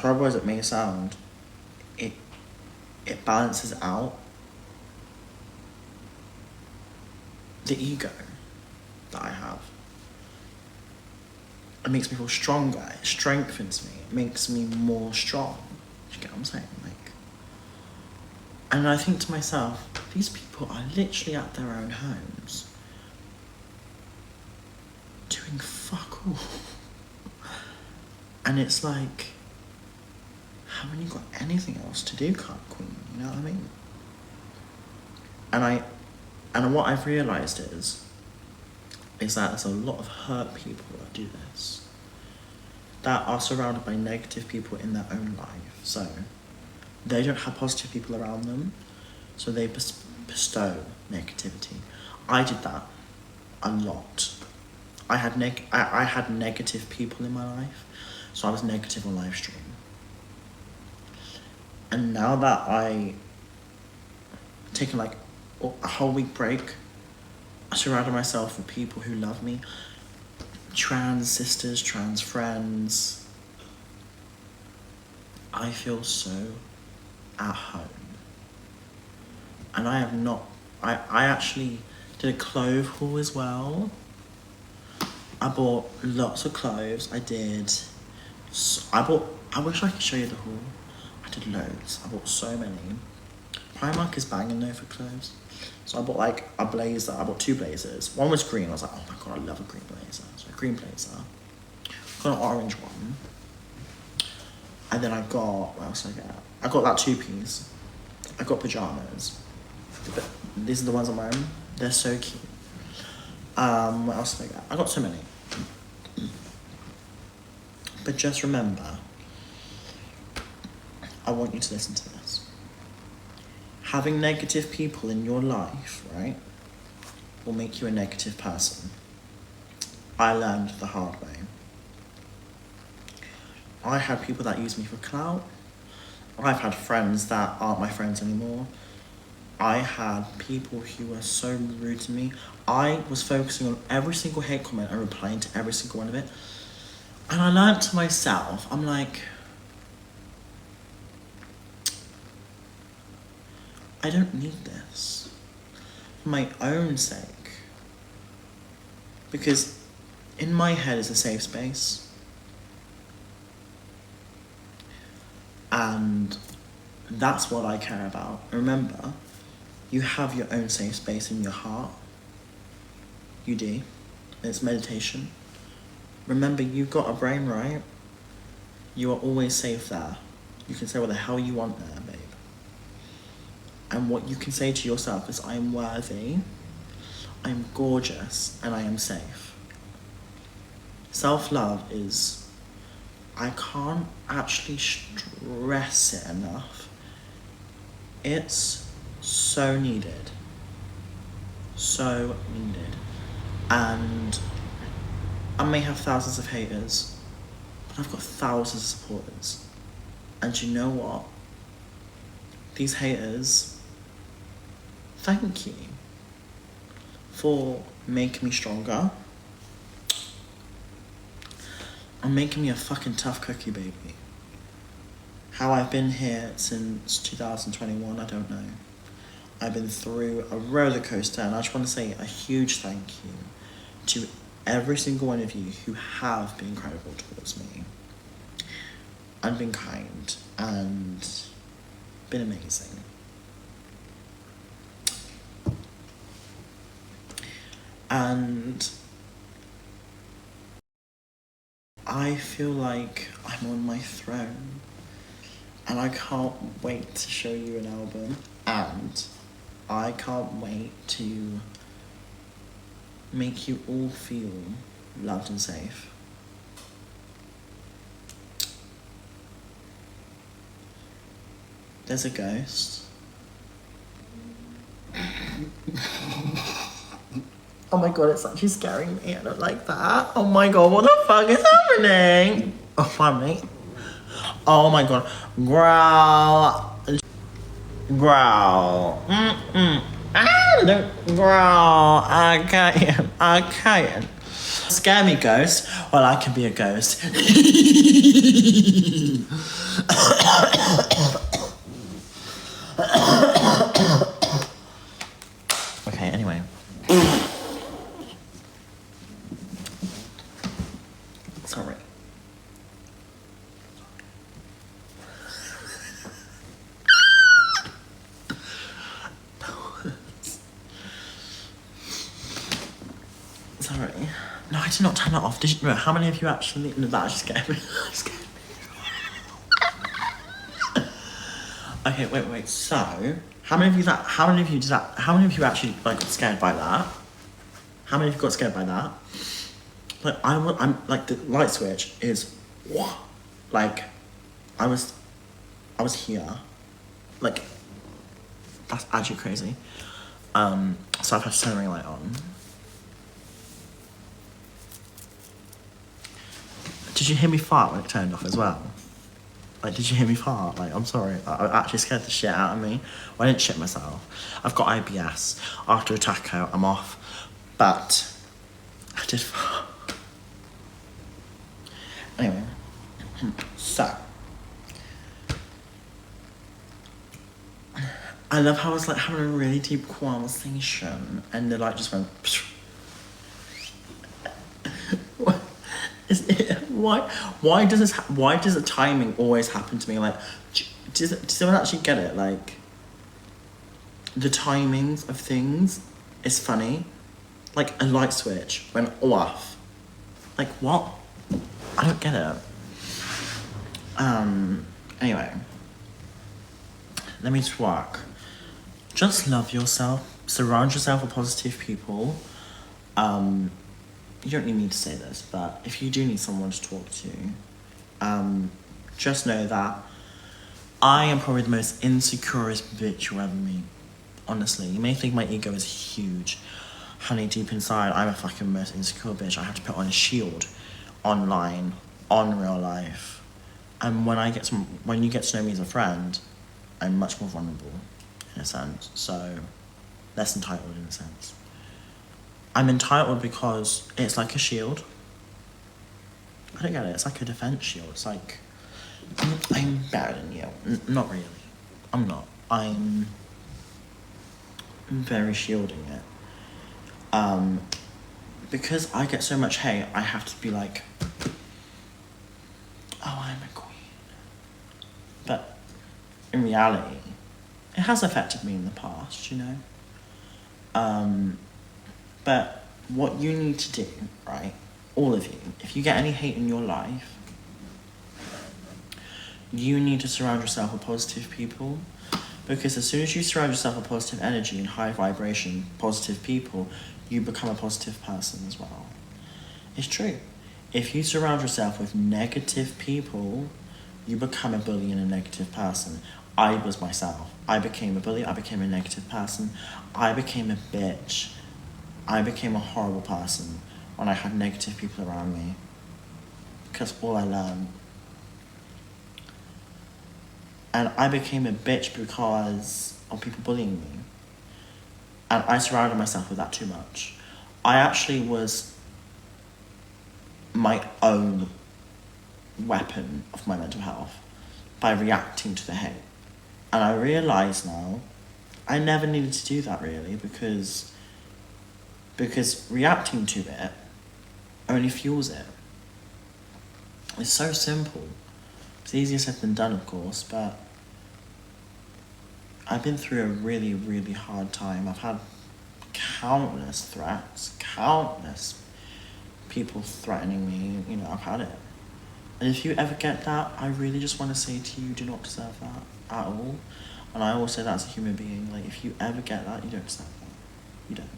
horrible as it may sound, it balances out the ego that I have. It makes me feel stronger. It strengthens me. It makes me more strong. Do you get what I'm saying? Like, and I think to myself, these people are literally at their own homes doing fuck all. And it's like, haven't you got anything else to do, cunt queen? You know what I mean? And what I've realised is that there's a lot of hurt people that do this, that are surrounded by negative people in their own life. So they don't have positive people around them, so they bestow negativity. I did that a lot. I had negative people in my life, so I was negative on live stream. And now that I taken like a whole week break, I surrounded myself with people who love me, trans sisters, trans friends. I feel so at home. And I have not, I actually did a clove haul as well. I bought lots of cloves. I wish I could show you the haul. I did loads. I bought so many. Primark is banging though for cloves. So I bought like a blazer. I bought 2 blazers. One was green. I was like, oh my god, I love a green blazer. So a green blazer. Got an orange one. And then I got, what else did I get? I got that 2-piece. I got pajamas. These are the ones I'm wearing. They're so cute. What else did I get? I got so many. But just remember, I want you to listen to this. Having negative people in your life, right, will make you a negative person. I learned the hard way. I had people that used me for clout. I've had friends that aren't my friends anymore. I had people who were so rude to me. I was focusing on every single hate comment and replying to every single one of it. And I learned to myself, I'm like, I don't need this for my own sake. Because in my head is a safe space. And that's what I care about. Remember, you have your own safe space in your heart. You do. It's meditation. Remember, you've got a brain, right? You are always safe there. You can say what the hell you want there, babe. And what you can say to yourself is, I am worthy, I am gorgeous, and I am safe. Self-love is, I can't actually stress it enough. It's so needed. So needed. And I may have thousands of haters, but I've got thousands of supporters. And you know what? These haters, thank you for making me stronger and making me a fucking tough cookie, baby. How I've been here since 2021, I don't know. I've been through a roller coaster, and I just want to say a huge thank you to every single one of you who have been incredible towards me and been kind and been amazing. And I feel like I'm on my throne, and I can't wait to show you an album, and I can't wait to make you all feel loved and safe. There's a ghost. Oh my god, it's actually scaring me. I don't like that. Oh my god, what the fuck is happening? Oh, pardon me. Oh my god. Growl. Growl. Don't growl. I can't. Scare me, ghost. Well, I can be a ghost. Okay, anyway. Sorry. Sorry. No, I did not turn that off. Did you? No, how many of you actually? No, that just scared me. Okay, wait. So, how many of you actually like got scared by that? How many of you got scared by that? Like I'm like the light switch is what? Like, I was here. Like, that's actually crazy. So I've had to turn the ring light on. Did you hear me fart when it turned off as well? Like, did you hear me fart? Like, I'm sorry. I actually scared the shit out of me. Well, I didn't shit myself. I've got IBS. After a taco, I'm off. But I did fart. Anyway. So. I love how I was like having a really deep conversation and the light just went. What is it? Why does the timing always happen to me? Like, does someone actually get it? Like, the timings of things is funny. Like, a light switch went off. Like, what? I don't get it. Anyway. Let me talk. Just love yourself. Surround yourself with positive people. You don't need me to say this, but if you do need someone to talk to, just know that I am probably the most insecurest bitch you'll ever meet. Honestly, you may think my ego is huge. Honey, deep inside, I'm a fucking most insecure bitch. I have to put on a shield online, on real life. And when you get to know me as a friend, I'm much more vulnerable, in a sense. So, less entitled in a sense. I'm entitled because it's like a shield. I don't get it. It's like a defense shield. It's like, I'm better than you. Not really. I'm not. I'm very shielding it. Because I get so much hate, I have to be like, oh, I'm a queen. But in reality, it has affected me in the past, you know? But what you need to do, right, all of you, if you get any hate in your life, you need to surround yourself with positive people, because as soon as you surround yourself with positive energy and high vibration, positive people, you become a positive person as well. It's true. If you surround yourself with negative people, you become a bully and a negative person. I was myself. I became a bully. I became a negative person. I became a bitch. I became a horrible person when I had negative people around me. Because all I learned. And I became a bitch because of people bullying me. And I surrounded myself with that too much. I actually was my own weapon of my mental health by reacting to the hate. And I realise now I never needed to do that really, because reacting to it only fuels it. It's so simple. It's easier said than done, of course, but I've been through a really, really hard time. I've had countless threats, countless people threatening me, you know, I've had it. And if you ever get that, I really just want to say to you, you do not deserve that at all. And I always say that as a human being, like, if you ever get that, you don't deserve that. You don't.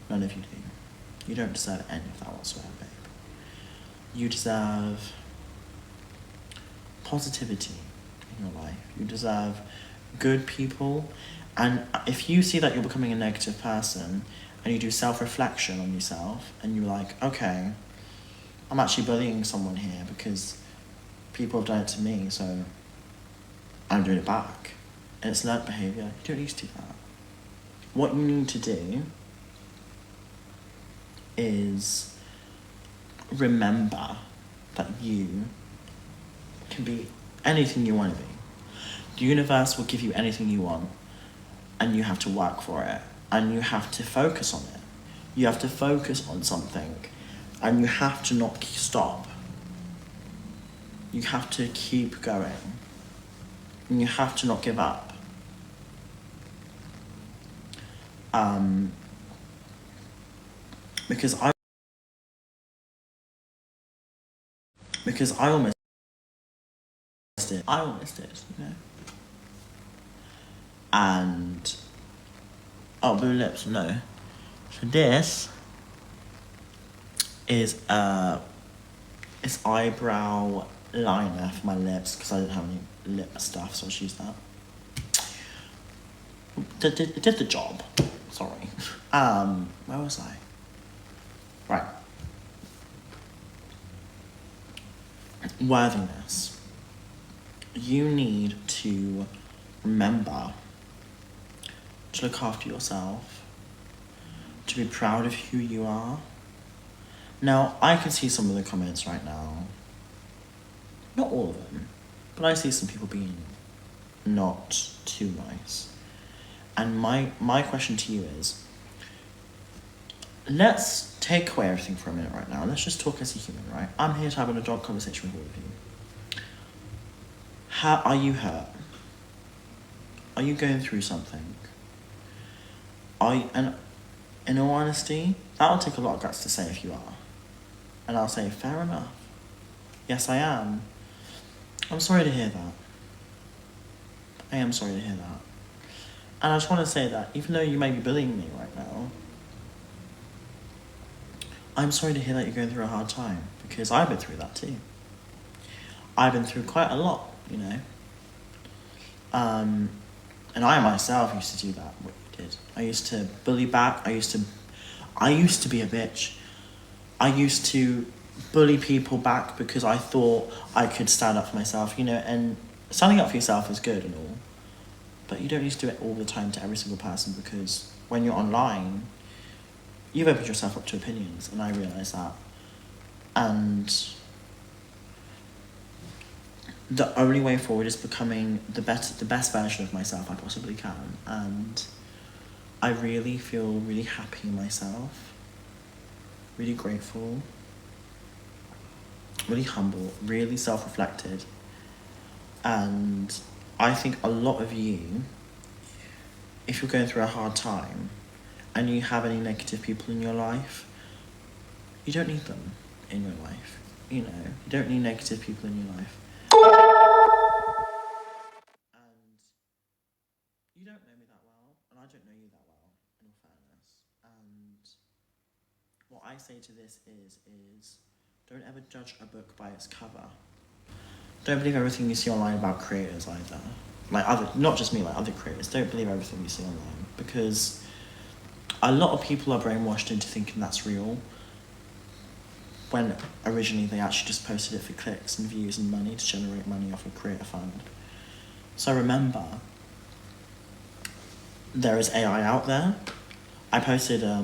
None of you do. You don't deserve any of that whatsoever, babe. You deserve positivity in your life. You deserve good people. And if you see that you're becoming a negative person and you do self-reflection on yourself and you're like, okay, I'm actually bullying someone here because people have done it to me, so I'm doing it back. And it's learned behaviour. You don't need to do that. What you need to do is remember that you can be anything you want to be. The universe will give you anything you want, and you have to work for it, and you have to focus on it. You have to focus on something, and you have to not stop. You have to keep going, and you have to not give up. Because I almost did. I almost did, you know. And blue lips, no. So this is it's eyebrow liner for my lips because I didn't have any lip stuff, so I just used that. It did the job. Sorry. Where was I? Right. Worthiness. You need to remember to look after yourself, to be proud of who you are. Now, I can see some of the comments right now. Not all of them, but I see some people being not too nice. And my question to you is, let's take away everything for a minute right now. Let's just talk as a human, right? I'm here to have an adult conversation with all of you. How are you hurt? Are you going through something? And in all honesty, that'll take a lot of guts to say if you are. And I'll say, fair enough. Yes, I am. I'm sorry to hear that. I am sorry to hear that. And I just want to say that even though you may be bullying me right now, I'm sorry to hear that you're going through a hard time, because I've been through that too. I've been through quite a lot, you know. And I myself used to do that, what you did. I used to bully back. I used to be a bitch. I used to bully people back because I thought I could stand up for myself, you know, and standing up for yourself is good and all, but you don't need to do it all the time to every single person, because when you're online, you've opened yourself up to opinions, and I realise that. And the only way forward is becoming the best version of myself I possibly can, and I really feel really happy in myself, really grateful, really humble, really self-reflected. And I think a lot of you, if you're going through a hard time and you have any negative people in your life, you don't need them in your life. You know, you don't need negative people in your life. And you don't know me that well, and I don't know you that well, in all fairness. And what I say to this is don't ever judge a book by its cover. Don't believe everything you see online about creators either. Not just me, like other creators. Don't believe everything you see online, because a lot of people are brainwashed into thinking that's real, when originally they actually just posted it for clicks and views and money, to generate money off a creator fund. So remember, there is AI out there. I posted a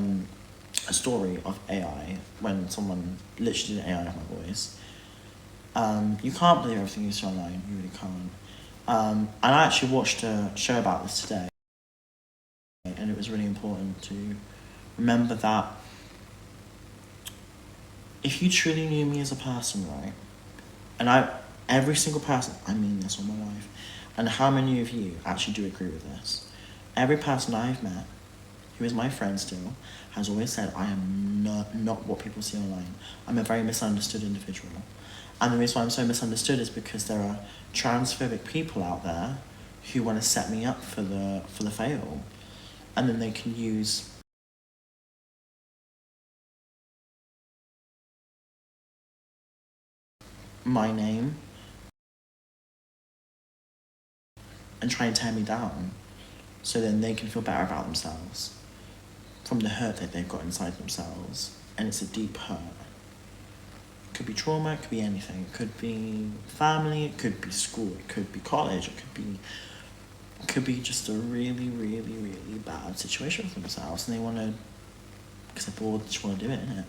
story of AI when someone literally did an AI of my voice. You can't believe everything you see online, you really can't. And I actually watched a show about this today, and it was really important to remember that if you truly knew me as a person, right, and every single person, I mean this on my life, and how many of you actually do agree with this? Every person I've met, who is my friend still, has always said I am not what people see online. I'm a very misunderstood individual. And the reason why I'm so misunderstood is because there are transphobic people out there who want to set me up for the fail. And then they can use my name and try and tear me down, so then they can feel better about themselves from the hurt that they've got inside themselves. And it's a deep hurt. It could be trauma, it could be anything. It could be family, it could be school, it could be college, it could be just a really, really, really bad situation for themselves, and they want to, because they're bored, they just want to do it, innit?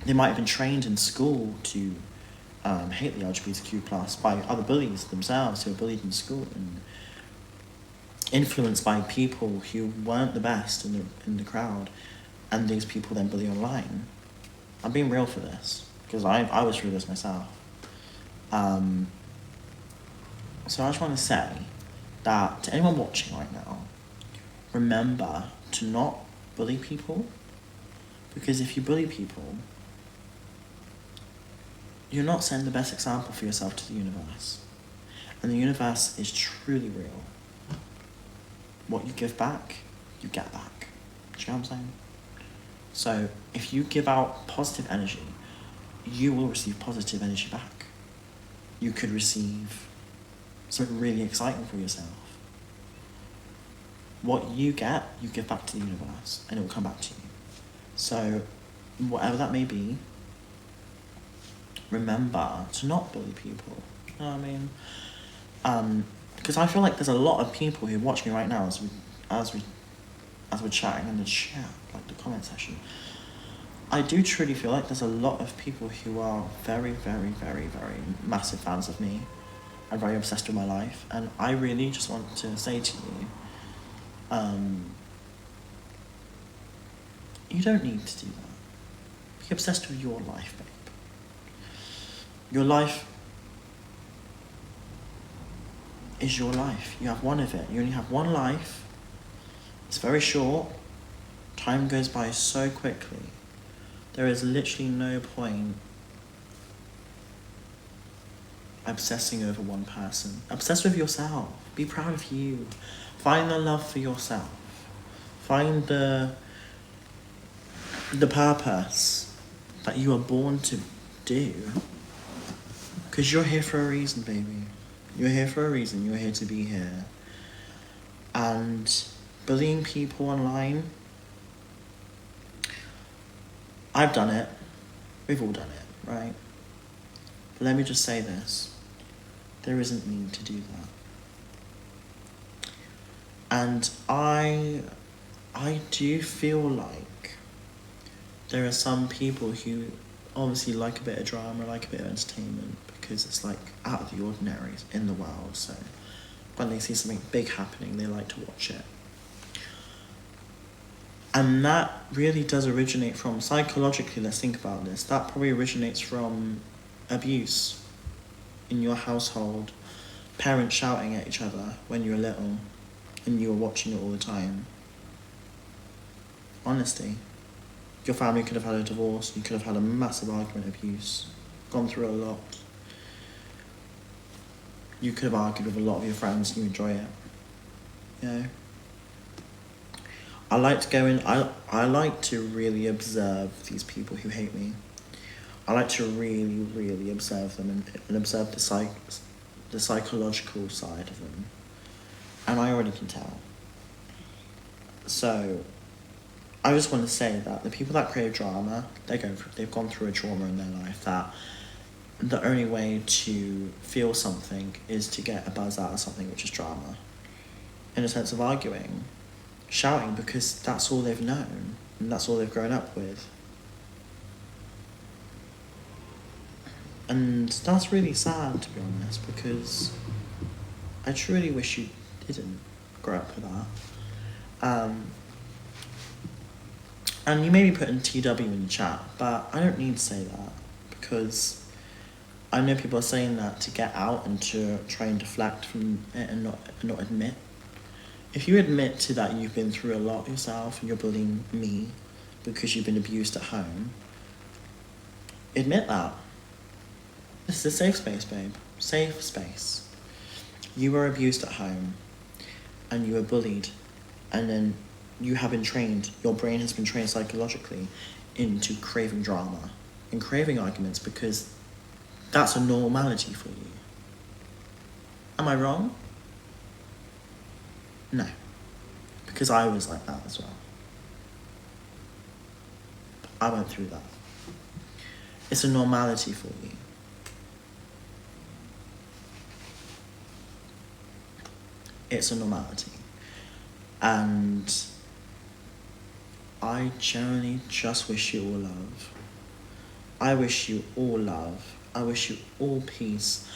They might have been trained in school to hate the LGBTQ plus by other bullies themselves who are bullied in school and influenced by people who weren't the best in the crowd, and these people then bully online. I'm being real for this because I was through this myself. So I just want to say that to anyone watching right now, remember to not bully people, because if you bully people, you're not setting the best example for yourself to the universe. And the universe is truly real. What you give back, you get back. Do you know what I'm saying? So if you give out positive energy, you will receive positive energy back. You could receive something really exciting for yourself. What you get, you give back to the universe, and it will come back to you. So whatever that may be, remember to not bully people. You know what I mean? Because I feel like there's a lot of people who watch me right now as we're chatting in the chat, like the comment section. I do truly feel like there's a lot of people who are very, very, very, very massive fans of me and very obsessed with my life. And I really just want to say to you, you don't need to do that. Be obsessed with your life, babe. Your life is your life. You have one of it. You only have one life. It's very short. Time goes by so quickly. There is literally no point obsessing over one person. Obsess with yourself. Be proud of you. Find the love for yourself. Find the purpose that you are born to do. Because you're here for a reason, baby. You're here for a reason. You're here to be here. And bullying people online, I've done it. We've all done it, right? But let me just say this. There isn't need to do that. And I do feel like there are some people who obviously like a bit of drama, like a bit of entertainment, because it's like out of the ordinary in the world. So when they see something big happening, they like to watch it. And that really does originate from, psychologically, let's think about this, that probably originates from abuse in your household, parents shouting at each other when you were little and you were watching it all the time. Honestly, your family could have had a divorce, you could have had a massive argument, abuse, gone through a lot. You could have argued with a lot of your friends and you enjoy it, you know? I like to go in, I like to really observe these people who hate me. I like to really, really observe them and observe the psychological side of them. And I already can tell. So, I just want to say that the people that create drama, they've gone through a trauma in their life that the only way to feel something is to get a buzz out of something, which is drama. In a sense of arguing. Shouting, because that's all they've known and that's all they've grown up with. And that's really sad, to be honest, because I truly wish you didn't grow up with that. And you may be putting TW in the chat, but I don't need to say that, because I know people are saying that to get out and to try and deflect from it and not admit. If you admit to that you've been through a lot yourself and you're bullying me because you've been abused at home, admit that. This is a safe space, babe. Safe space. You were abused at home and you were bullied, and then you have been trained, your brain has been trained psychologically into craving drama and craving arguments because that's a normality for you. Am I wrong? No, because I was like that as well. I went through that. It's a normality for you. It's a normality. And I generally just wish you all love. I wish you all love I wish you all peace.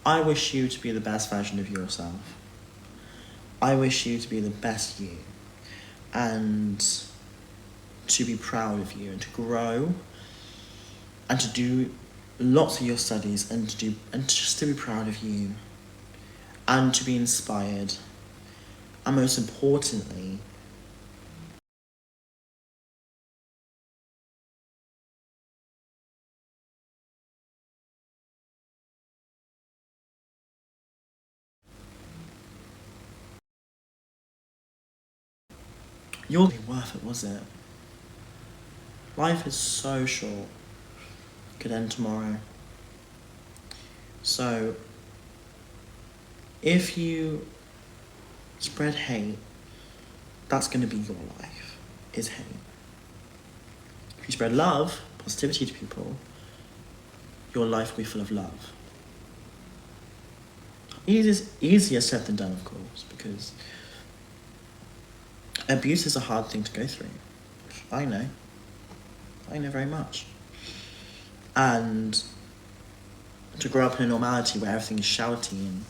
I wish you to be the best version of yourself. I wish you to be the best you. And to be proud of you and to grow and to do lots of your studies and just to be proud of you and to be inspired. And most importantly, you're worth it, was it? Life is so short. Could end tomorrow. So, if you spread hate, that's going to be your life, is hate. If you spread love, positivity to people, your life will be full of love. Easier said than done, of course, because abuse is a hard thing to go through. I know very much. And to grow up in a normality where everything is shouty and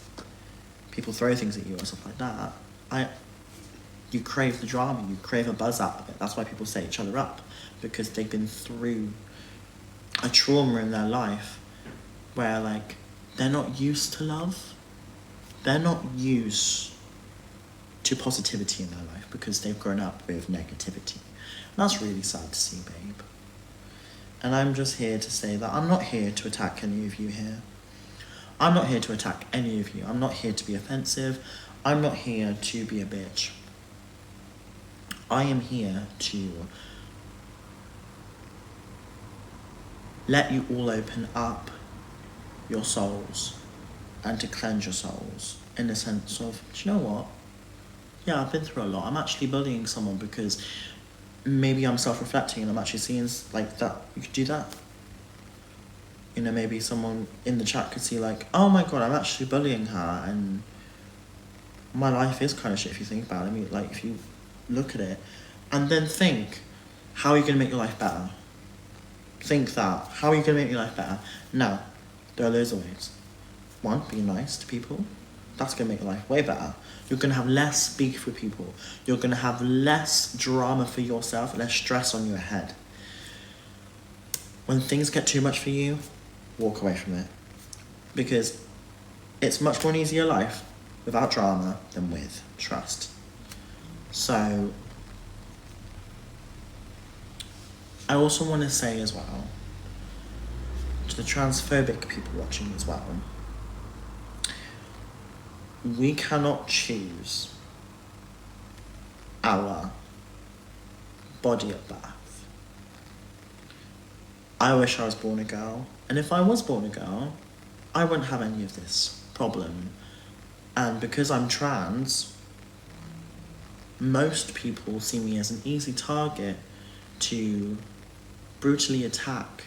people throw things at you or stuff like that, you crave the drama, you crave a buzz out of it. That's why people set each other up, because they've been through a trauma in their life where, like, they're not used to love. They're not used to positivity in their life because they've grown up with negativity. And that's really sad to see, babe. And I'm just here to say that I'm not here to attack any of you here. I'm not here to attack any of you. I'm not here to be offensive. I'm not here to be a bitch. I am here to let you all open up your souls and to cleanse your souls in the sense of, do you know what? Yeah, I've been through a lot. I'm actually bullying someone because maybe I'm self-reflecting and I'm actually seeing, like, that you could do that. You know, maybe someone in the chat could see, like, oh my god, I'm actually bullying her and my life is kind of shit if you think about it. I mean, like, if you look at it and then think, how are you going to make your life better? Think that. How are you going to make your life better? Now, there are loads of ways. One, be nice to people. That's going to make your life way better. You're going to have less beef with people. You're going to have less drama for yourself, less stress on your head. When things get too much for you, walk away from it. Because it's much more an easier life without drama than with trust. So, I also want to say as well, to the transphobic people watching as well, we cannot choose our body at birth. I wish I was born a girl, and if I was born a girl, I wouldn't have any of this problem. And because I'm trans, most people see me as an easy target to brutally attack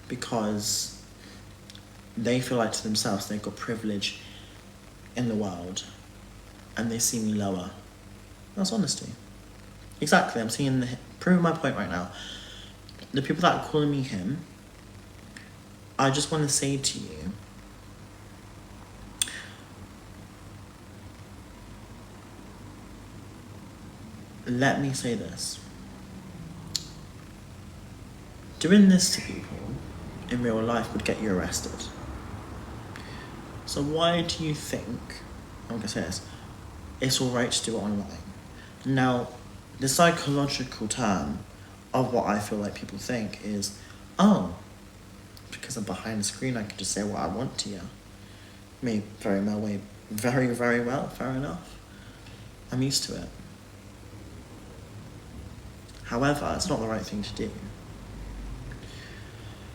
because they feel like to themselves they've got privilege in the world and they see me lower. That's honesty. Exactly, I'm proving my point right now. The people that are calling me him, I just want to say to you, let me say this. Doing this to people in real life would get you arrested. So why do you think, I'm gonna say this, it's alright to do it online? Now, the psychological term of what I feel like people think is, oh, because I'm behind the screen, I can just say what I want to you. Me, very well, fair enough. I'm used to it. However, it's not the right thing to do.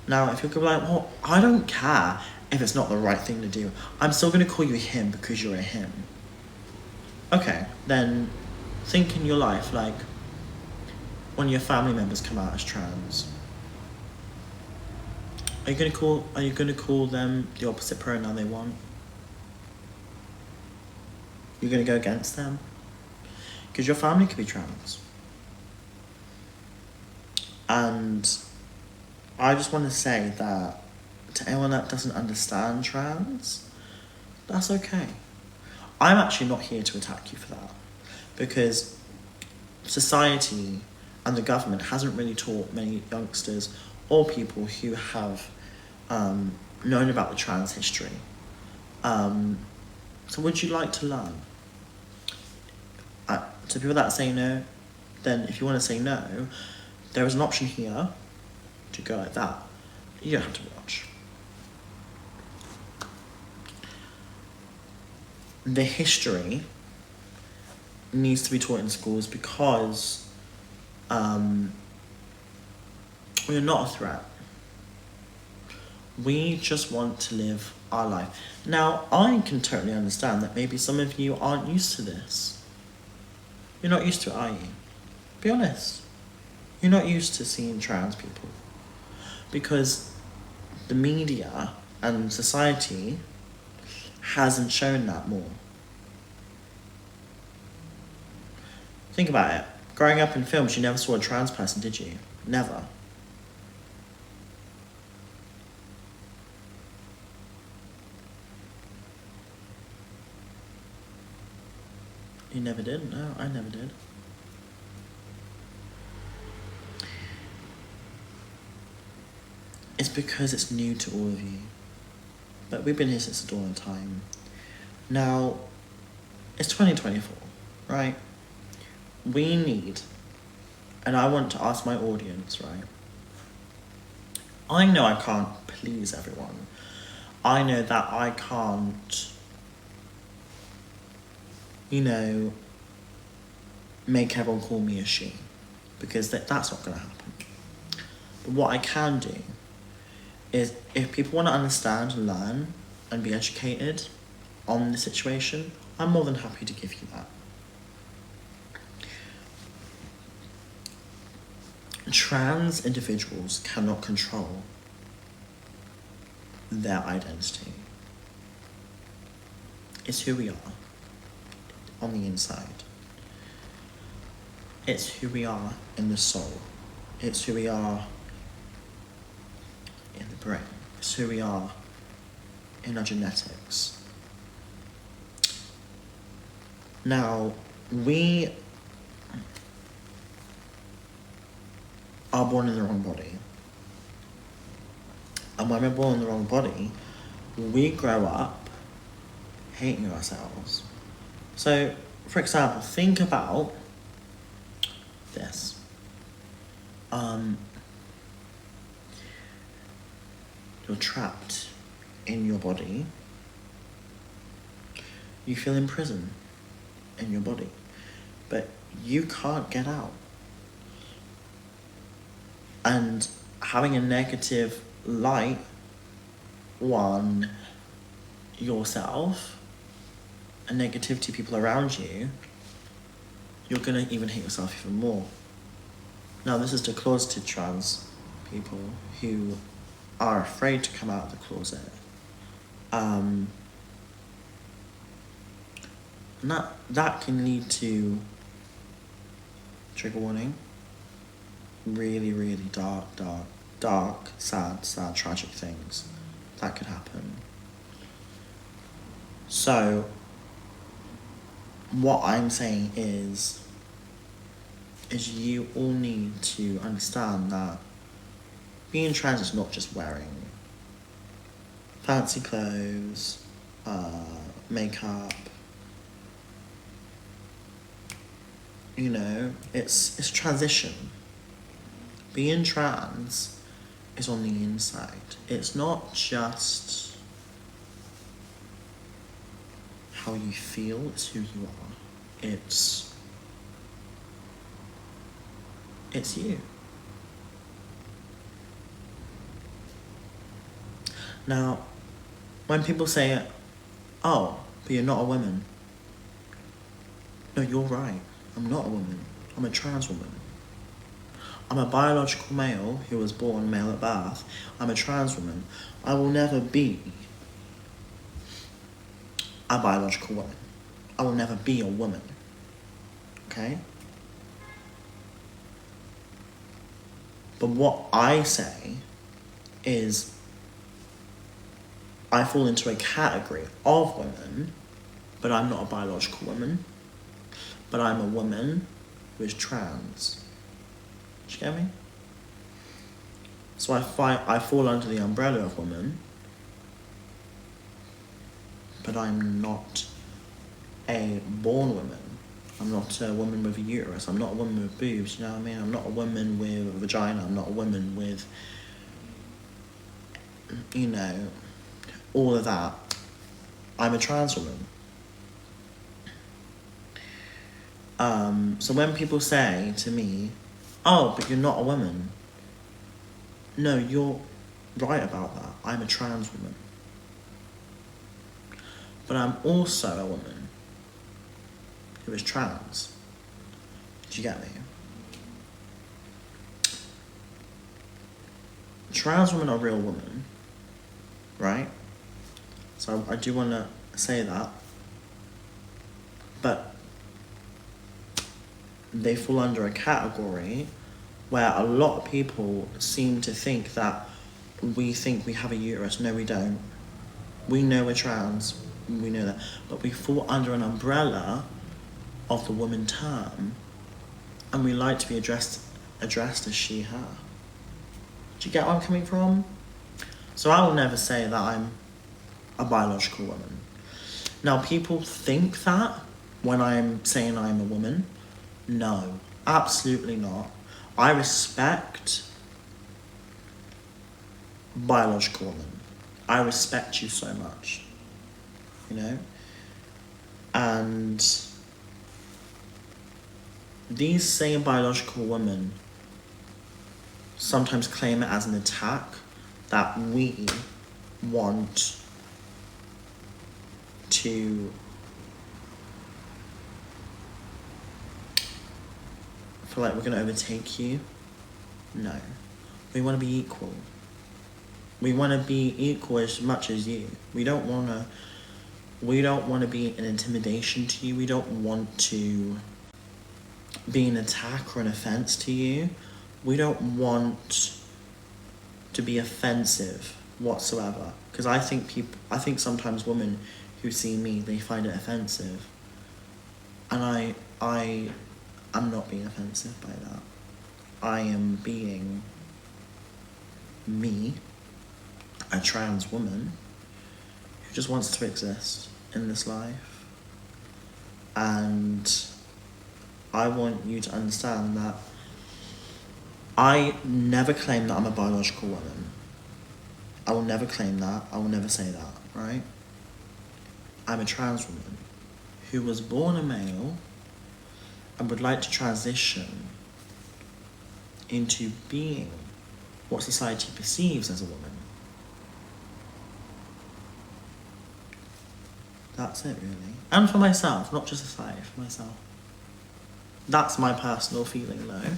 Now, if you're gonna be like, well, I don't care if it's not the right thing to do. I'm still gonna call you him because you're a him. Okay, then think in your life, like, when your family members come out as trans, are you gonna call them the opposite pronoun they want? You're gonna go against them? Because your family could be trans. And I just want to say that to anyone that doesn't understand trans, that's okay. I'm actually not here to attack you for that, because society and the government hasn't really taught many youngsters or people who have known about the trans history. So would you like to learn? To people that say no, then if you want to say no, there is an option here to go like that. You don't have to watch. The history needs to be taught in schools because we're not a threat. We just want to live our life. Now, I can totally understand that maybe some of you aren't used to this. You're not used to it, are you? Be honest. You're not used to seeing trans people. Because the media and society hasn't shown that more. Think about it. Growing up in films, you never saw a trans person, did you? Never. You never did? No, I never did. It's because it's new to all of you. But we've been here since the dawn of time. Now, it's 2024, right? We need, and I want to ask my audience, right? I know I can't please everyone. I know that I can't, make everyone call me a she, because that's not going to happen. But what I can do is, if people want to understand, learn, and be educated on the situation, I'm more than happy to give you that. Trans individuals cannot control their identity. It's who we are on the inside. It's who we are in the soul. It's who we are in the brain. It's who we are in our genetics. Now, we are born in the wrong body. And when we're born in the wrong body, we grow up hating ourselves. So, for example, think about this. You're trapped in your body. You feel in prison in your body, but you can't get out. And having a negative light on yourself and negativity people around you, you're going to even hate yourself even more. Now, this is to closeted trans people who are afraid to come out of the closet. And that can lead to, trigger warning, really, really dark, sad, tragic things that could happen. So, what I'm saying is you all need to understand that being trans is not just wearing fancy clothes, makeup. It's transition. Being trans is on the inside. It's not just how you feel, it's who you are. It's you. Now, when people say, oh, but you're not a woman. No, you're right. I'm not a woman. I'm a trans woman. I'm a biological male who was born male at birth. I'm a trans woman. I will never be a biological woman. I will never be a woman. Okay? But what I say is, I fall into a category of women, but I'm not a biological woman. But I'm a woman who is trans. Do you get me? So I fall under the umbrella of woman, but I'm not a born woman. I'm not a woman with a uterus. I'm not a woman with boobs, you know what I mean? I'm not a woman with a vagina. I'm not a woman with, you know, all of that. I'm a trans woman. So when people say to me, oh, but you're not a woman. No, you're right about that. I'm a trans woman. But I'm also a woman who is trans. Do you get me? Trans women are real women, right? So I do want to say that. But they fall under a category where a lot of people seem to think that we think we have a uterus. No, we don't. We know we're trans. We know that. But we fall under an umbrella of the woman term, and we like to be addressed as she, her. Do you get where I'm coming from? So I will never say that I'm a biological woman. Now, people think that when I'm saying I'm a woman. No, absolutely not. I respect biological women. I respect you so much, you know? And these same biological women sometimes claim it as an attack that we want to feel like we're going to overtake you. No. We want to be equal. We want to be equal as much as you. We don't want to be an intimidation to you. We don't want to be an attack or an offense to you. We don't want to be offensive whatsoever. Because I think sometimes women who see me, they find it offensive. And I'm not being offensive by that. I am being me, a trans woman who just wants to exist in this life. And I want you to understand that I never claim that I'm a biological woman. I will never claim that. I will never say that, right? I'm a trans woman who was born a male and would like to transition into being what society perceives as a woman. That's it, really. And for myself, not just society, for myself. That's my personal feeling, though.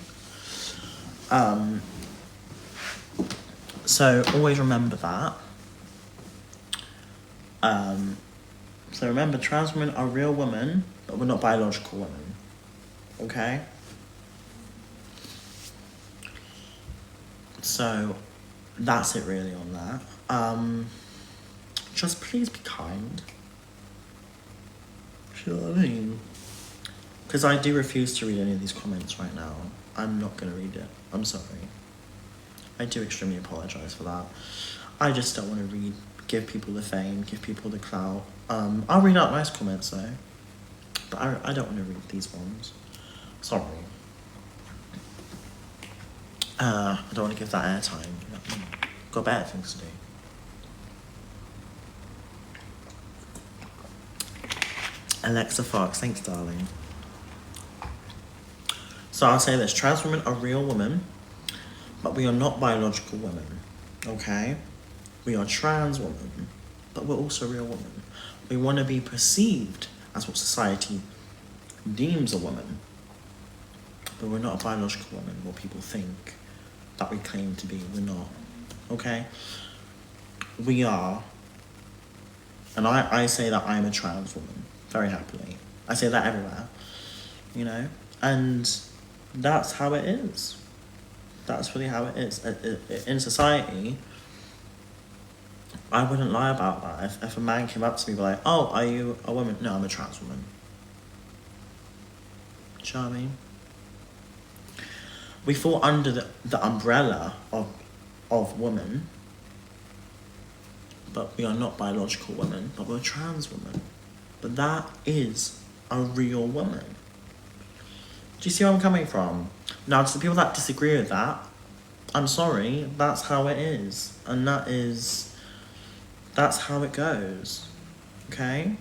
So always remember that. So remember, trans women are real women, but we're not biological women. Okay? So that's it really on that. Just please be kind. Do you know what I mean? Because I do refuse to read any of these comments right now. I'm not going to read it. I'm sorry. I do extremely apologise for that. I just don't want to give people the fame, give people the clout. I'll read out nice comments though. But I don't want to read these ones. Sorry. I don't want to give that airtime. Got better things to do. Alexa Fox, thanks darling. So I'll say this, trans women are real women, but we are not biological women, okay? We are trans women, but we're also real women. We want to be perceived as what society deems a woman, but we're not a biological woman, what people think that we claim to be. We're not, okay? We are, and I say that I'm a trans woman, very happily. I say that everywhere, you know? And that's how it is. That's really how it is. In society, I wouldn't lie about that. If a man came up to me like, oh, are you a woman? No, I'm a trans woman. Do you know what I mean? We fall under the umbrella of women, but we are not biological women, but we're trans women. But that is a real woman. Do you see where I'm coming from? Now, to the people that disagree with that, I'm sorry, that's how it is. And that's how it goes. Okay?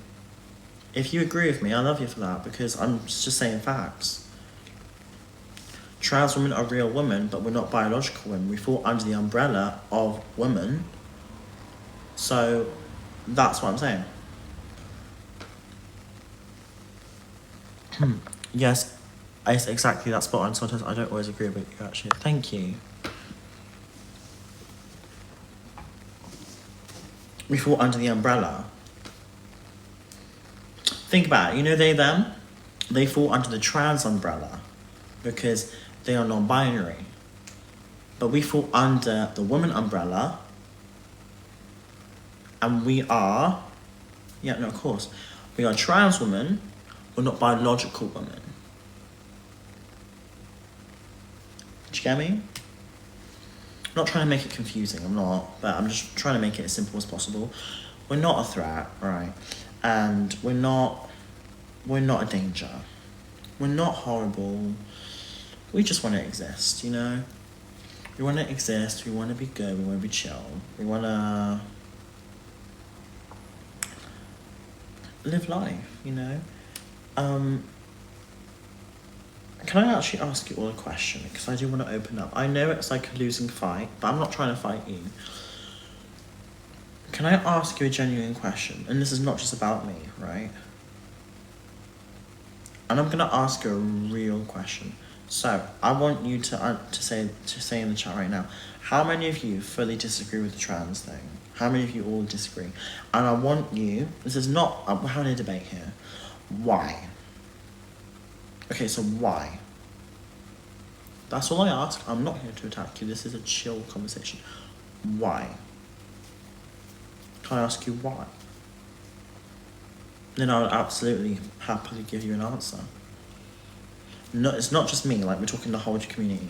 If you agree with me, I love you for that, because I'm just saying facts. Trans women are real women, but we're not biological women. We fall under the umbrella of women. So, that's what I'm saying. Yes, it's exactly that spot on. Sometimes I don't always agree with you, actually. Thank you. We fall under the umbrella. Think about it. You know they, them? They fall under the trans umbrella because they are non-binary. But we fall under the woman umbrella, and we are, yeah, no, of course, we are trans women, we're not biological women. Do you get me? I'm not trying to make it confusing, I'm not, but I'm just trying to make it as simple as possible. We're not a threat, right? And we're not a danger. We're not horrible. We just want to exist, you know? We want to exist, we want to be good, we want to be chill. We want to live life, you know? Can I actually ask you all a question? Because I do want to open up. I know it's like a losing fight, but I'm not trying to fight you. Can I ask you a genuine question? And this is not just about me, right? And I'm gonna ask you a real question. So I want you to say in the chat right now, how many of you fully disagree with the trans thing? How many of you all disagree? And I want you. This is not. We're having a debate here. Why? Okay, so why? That's all I ask. I'm not here to attack you. This is a chill conversation. Why? Can I ask you why? Then I would absolutely happily give you an answer. No, it's not just me, like we're talking the whole community.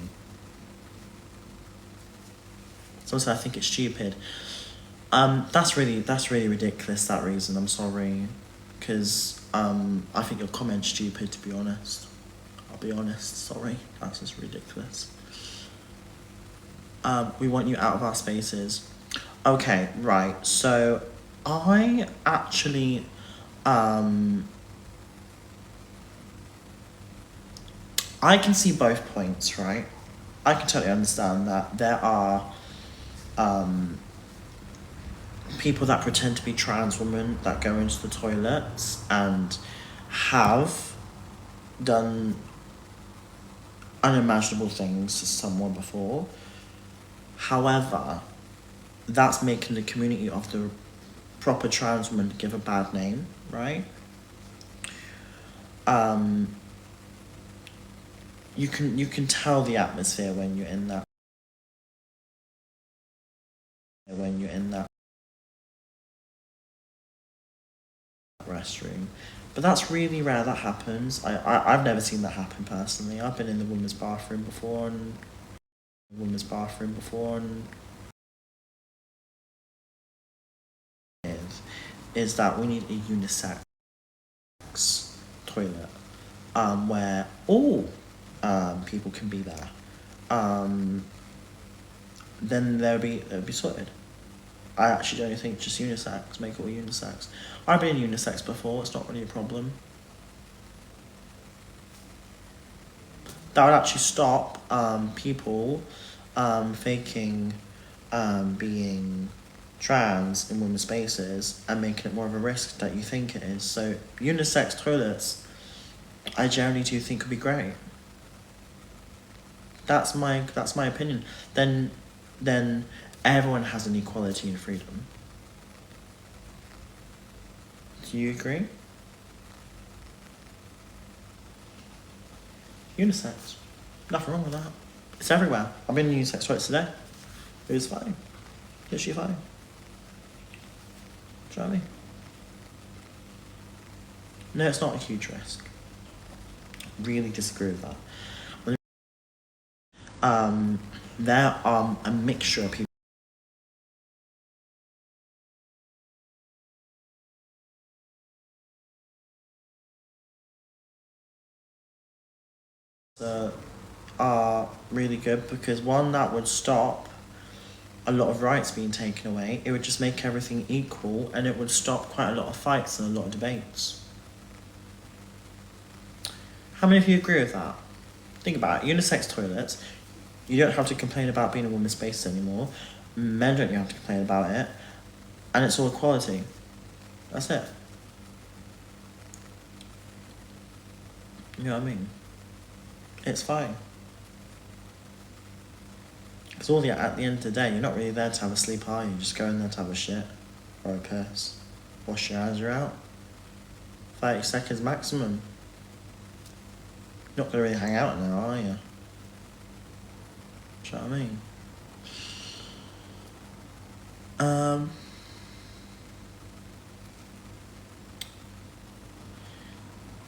So I think it's stupid. That's really ridiculous, that reason, I'm sorry. Because I think your comment's stupid, to be honest. I'll be honest, sorry. That's just ridiculous. We want you out of our spaces. Okay, right. So I actually I can see both points, right? I can totally understand that there are people that pretend to be trans women that go into the toilets and have done unimaginable things to someone before. However, that's making the community of the proper trans woman give a bad name, right? You can tell the atmosphere when you're in that restroom. But that's really rare that happens. I've never seen that happen personally. I've been in the women's bathroom before and is that we need a unisex toilet where all people can be there. Then they'll be sorted. I actually don't think just unisex, make it all unisex. I've been in unisex before, it's not really a problem. That would actually stop people faking being trans in women's spaces and making it more of a risk that you think it is. So unisex toilets, I generally do think would be great. That's my opinion. Then everyone has an equality and freedom. Do you agree? Unisex. Nothing wrong with that. It's everywhere. I've been in unisex toilets today. It was fine. Literally fine. Do you know what I mean? No, it's not a huge risk. Really disagree with that. There are a mixture of people. That are really good because one, that would stop a lot of rights being taken away. It would just make everything equal, and it would stop quite a lot of fights and a lot of debates. How many of you agree with that? Think about it. Unisex toilets. You don't have to complain about being in women's spaces anymore. Men don't have to complain about it, and it's all equality. That's it. You know what I mean? It's fine. Because at the end of the day, you're not really there to have a sleep, are you? You're just going there to have a shit or a piss. Wash your hands, you're out. 30 seconds maximum. You're not going to really hang out now, are you? Do you know what I mean?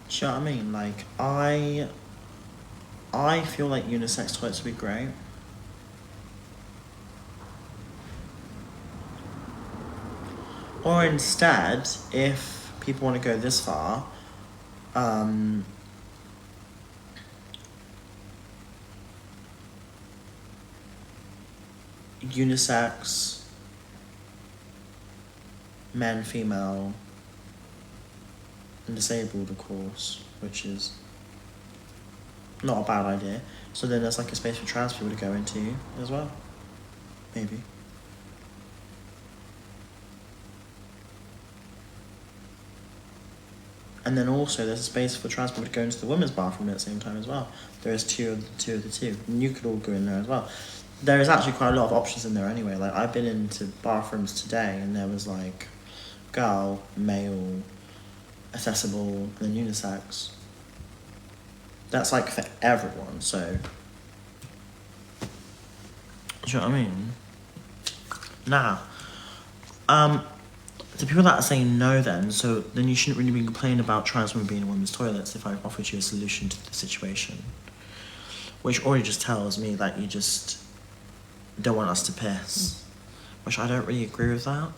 Do you know what I mean? Like, I feel like unisex toilets would be great. Or instead, if people want to go this far, unisex, men, female, and disabled, of course, which is not a bad idea. So then there's like a space for trans people to go into as well. Maybe. And then also there's a space for trans people to go into the women's bathroom at the same time as well. There is two of the two. And you could all go in there as well. There is actually quite a lot of options in there anyway. Like, I've been into bathrooms today and there was like girl, male, accessible, and then unisex. That's like for everyone, so. Do you know what I mean? Now, the people that are saying no then you shouldn't really be complaining about trans women being in women's toilets if I offered you a solution to the situation. Which already just tells me that you just don't want us to piss. Which I don't really agree with that.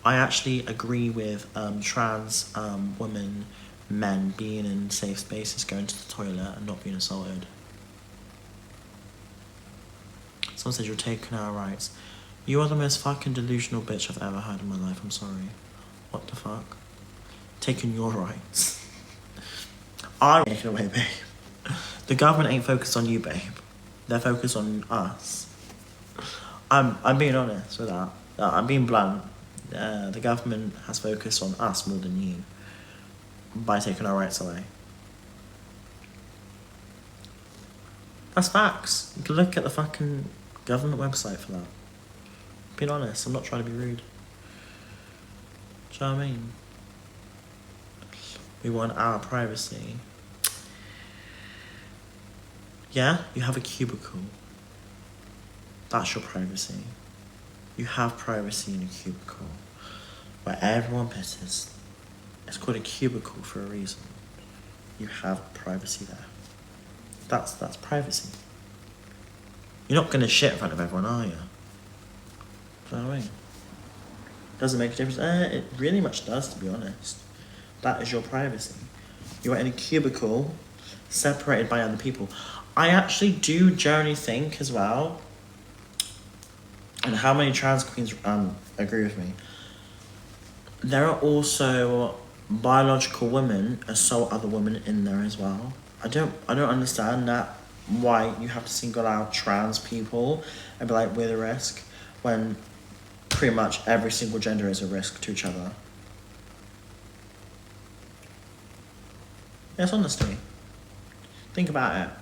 I actually agree with trans women, men being in safe spaces, going to the toilet and not being assaulted. Someone said you're taking our rights. You are the most fucking delusional bitch I've ever heard in my life, I'm sorry. What the fuck? Taking your rights. I'm taking away, babe. The government ain't focused on you, babe. They're focused on us. I'm being honest with that. I'm being blunt. The government has focused on us more than you by taking our rights away. That's facts. You can look at the fucking government website for that. Being honest, I'm not trying to be rude. Do you know what I mean? We want our privacy. Yeah, you have a cubicle. That's your privacy. You have privacy in a cubicle where everyone pisses. It's called a cubicle for a reason. You have privacy there. That's privacy. You're not going to shit in front of everyone, are you? Do you know what I mean? Doesn't make a difference. It really much does, to be honest. That is your privacy. You are in a cubicle separated by other people. I actually do generally think as well, and how many trans queens agree with me, there are also biological women assault other women in there as well. I don't understand that, why you have to single out trans people and be like, we're the risk, when pretty much every single gender is a risk to each other. Yes, honestly. Think about it.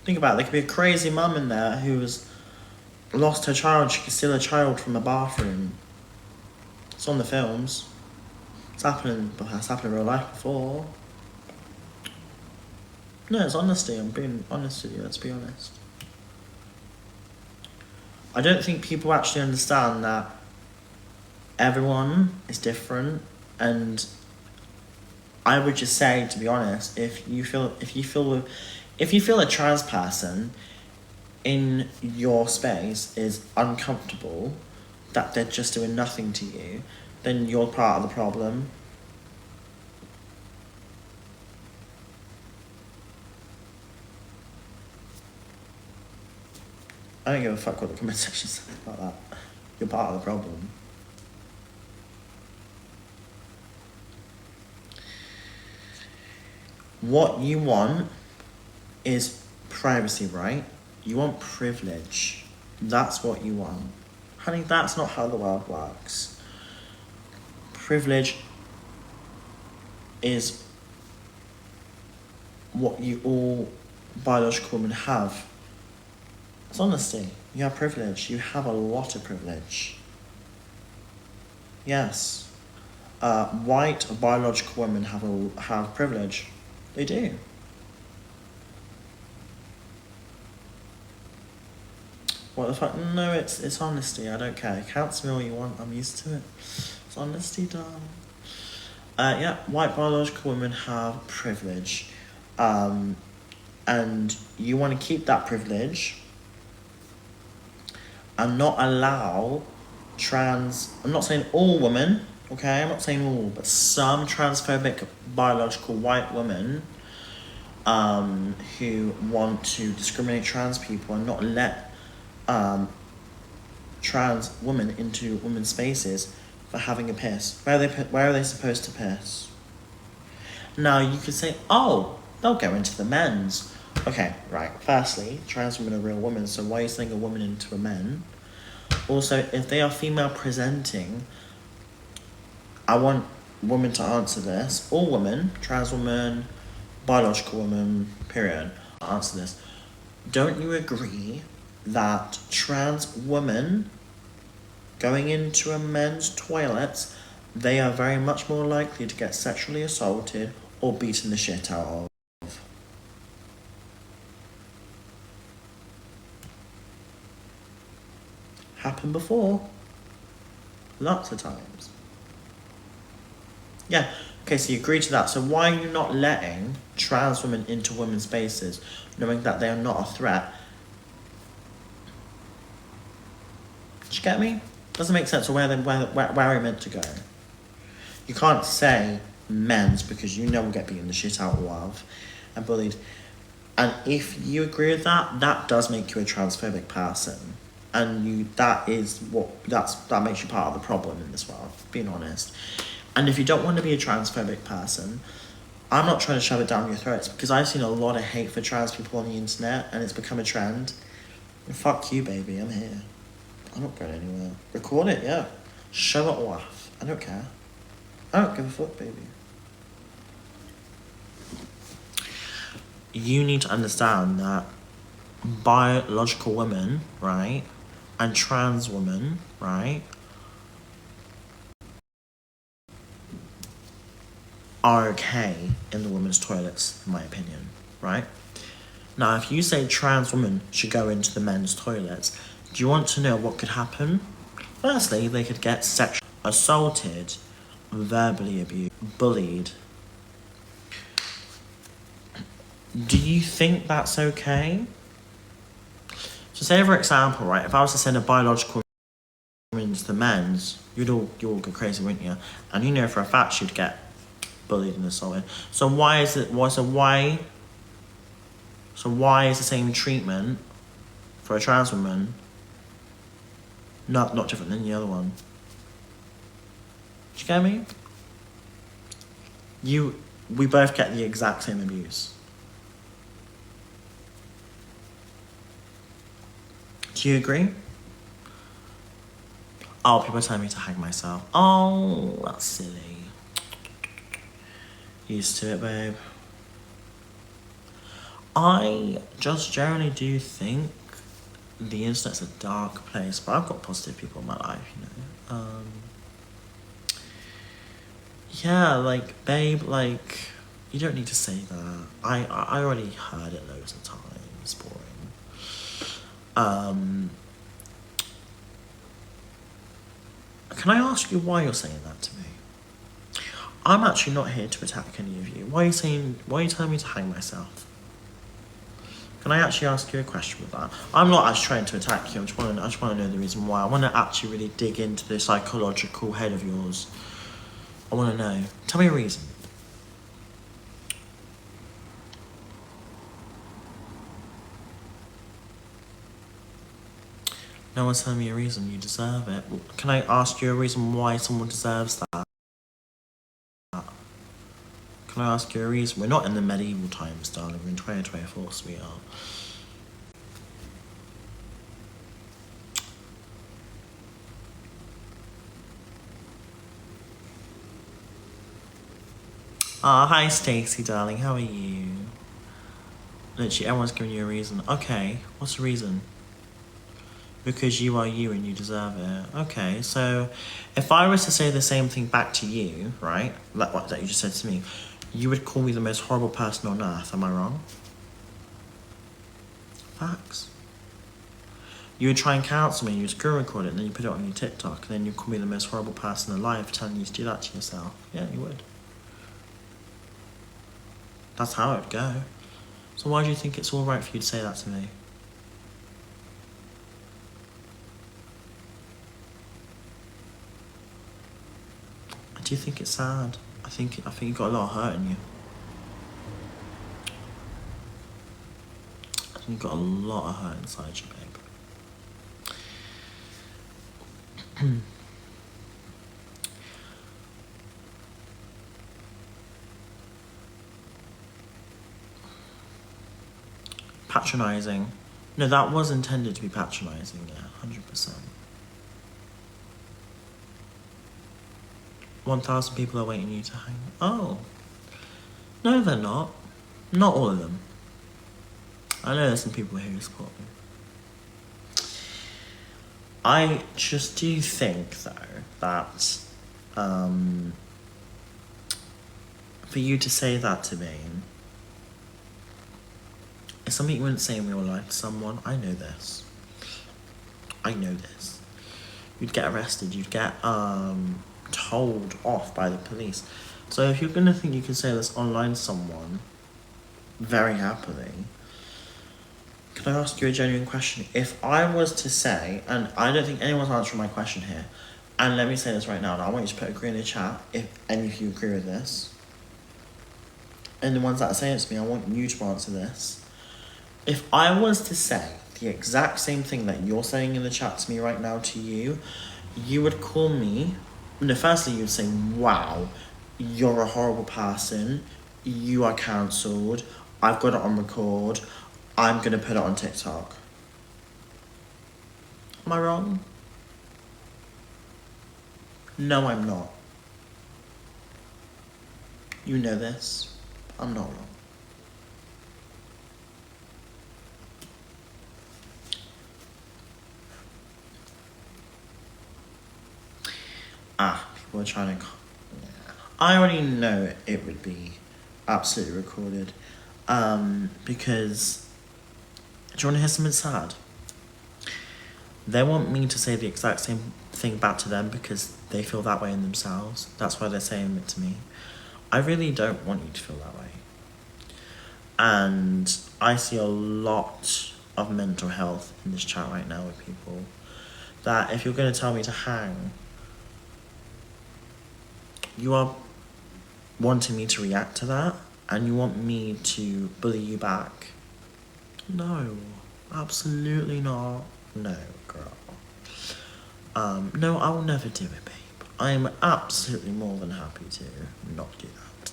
Think about it. There could be a crazy mum in there who's lost her child. She could steal a child from a bathroom. It's on the films. It's happened in real life before. No, it's honesty. I'm being honest with you. Let's be honest. I don't think people actually understand that everyone is different, and I would just say, to be honest, if you feel a trans person in your space is uncomfortable, that they're just doing nothing to you, then you're part of the problem. I don't give a fuck what the comment section says about that. You're part of the problem. What you want is privacy, right? You want privilege. That's what you want. Honey, that's not how the world works. Privilege is what you all biological women have. It's honesty. You have privilege. You have a lot of privilege. Yes. White biological women have privilege. They do. What the fuck? No, it's honesty. I don't care. Count me all you want. I'm used to it. It's honesty, darling. Yeah, white biological women have privilege. And you want to keep that privilege and not allow I'm not saying all women, okay? I'm not saying all, but some transphobic biological white women who want to discriminate trans people and not let trans women into women's spaces for having a piss. Where are they supposed to piss? Now you could say, oh, they'll go into the men's. Okay, right. Firstly, trans women are real women, so why are you saying a woman into a men? Also, if they are female presenting, I want women to answer this. All women, trans women, biological women, period, answer this. Don't you agree that trans women going into a men's toilets, they are very much more likely to get sexually assaulted or beaten the shit out of? Happened before. Lots of times. Yeah, okay, so you agree to that. So why are you not letting trans women into women's spaces, knowing that they are not a threat? Do you get me? Doesn't make sense. Or where are we meant to go? You can't say men's because you know we'll get beaten the shit out of and bullied. And if you agree with that, that does make you a transphobic person. And that makes you part of the problem in this world, being honest. And if you don't want to be a transphobic person, I'm not trying to shove it down your throats, because I've seen a lot of hate for trans people on the internet and it's become a trend. And fuck you, baby, I'm here. I'm not going anywhere. Record it, yeah. Show it off. I don't care. I don't give a fuck, baby. You need to understand that biological women, right, and trans women, right, are okay in the women's toilets, in my opinion, right? Now, if you say trans women should go into the men's toilets, do you want to know what could happen? Firstly, they could get sexually assaulted, verbally abused, bullied. Do you think that's okay? So say, for example, right, if I was to send a biological woman into the men's, you'd all go crazy, wouldn't you? And you know for a fact she'd get bullied and assaulted. So why is the same treatment for a trans woman not different than the other one? Do you get me? We both get the exact same abuse. Do you agree? Oh, people are telling me to hang myself. Oh, that's silly. Used to it, babe. I just generally do think the internet's a dark place, but I've got positive people in my life, you know. Yeah, like, babe, like, you don't need to say that. I already heard it loads of times. It's boring. Can I ask you why you're saying that to me? I'm actually not here to attack any of you. Why are you telling me to hang myself? Can I actually ask you a question with that? I'm not actually trying to attack you. I just want to know the reason why. I want to actually really dig into the psychological head of yours. I want to know. Tell me a reason. No one's telling me a reason. You deserve it. Can I ask you a reason why someone deserves that? Can I ask you a reason? We're not in the medieval times, darling. We're in 2024, sweetheart. Hi Stacey, darling. How are you? Literally, everyone's giving you a reason. Okay, what's the reason? Because you are you and you deserve it. Okay, so if I was to say the same thing back to you, right? Like what that you just said to me, you would call me the most horrible person on earth. Am I wrong? Facts. You would try and counsel me, you would screen record it, and then you put it on your TikTok, and then you call me the most horrible person alive for telling you to do that to yourself. Yeah, you would. That's how it would go. So why do you think it's all right for you to say that to me? I do think it's sad. I think you've got a lot of hurt in you. I think you've got a lot of hurt inside you, babe. Patronising. No, that was intended to be patronising, yeah, 100%. 1,000 people are waiting you to hang. Oh. No, they're not. Not all of them. I know there's some people here who support me. I just do think, though, that for you to say that to me, it's something you wouldn't say in real life to someone. I know this. You'd get arrested. You'd get told off by the police. So if you're going to think you can say this online to someone very happily, can I ask you a genuine question? If I was to say, and I don't think anyone's answering my question here, and let me say this right now, and I want you to put agree in the chat if any of you agree with this. And the ones that are saying it to me, I want you to answer this. If I was to say the exact same thing that you're saying in the chat to me right now to you, you would call me, no, firstly you'd say, wow, you're a horrible person, you are cancelled, I've got it on record, I'm going to put it on TikTok. Am I wrong? No, I'm not. You know this. I'm not wrong. People are trying to... I already know it would be absolutely recorded. Because... Do you want to hear something sad? They want me to say the exact same thing back to them because they feel that way in themselves. That's why they're saying it to me. I really don't want you to feel that way. And I see a lot of mental health in this chat right now with people. That if you're going to tell me to hang, you are wanting me to react to that and you want me to bully you back. No, absolutely not. No, girl. No, I will never do it, babe. I am absolutely more than happy to not do that.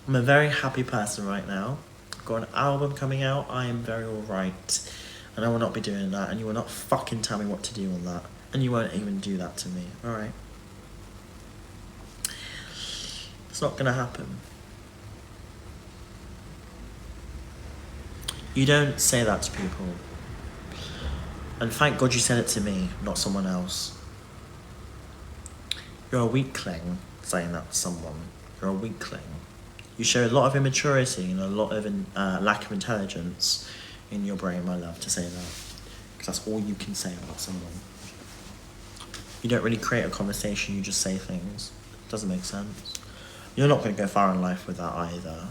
I'm a very happy person right now. I've got an album coming out. I am very alright. And I will not be doing that. And you will not fucking tell me what to do on that. And you won't even do that to me. Alright? It's not gonna happen. You don't say that to people. And thank God you said it to me, not someone else. You're a weakling saying that to someone. You're a weakling. You show a lot of immaturity and a lot of lack of intelligence in your brain, my love, to say that. Because that's all you can say about someone. You don't really create a conversation, you just say things. It doesn't make sense. You're not going to go far in life with that either.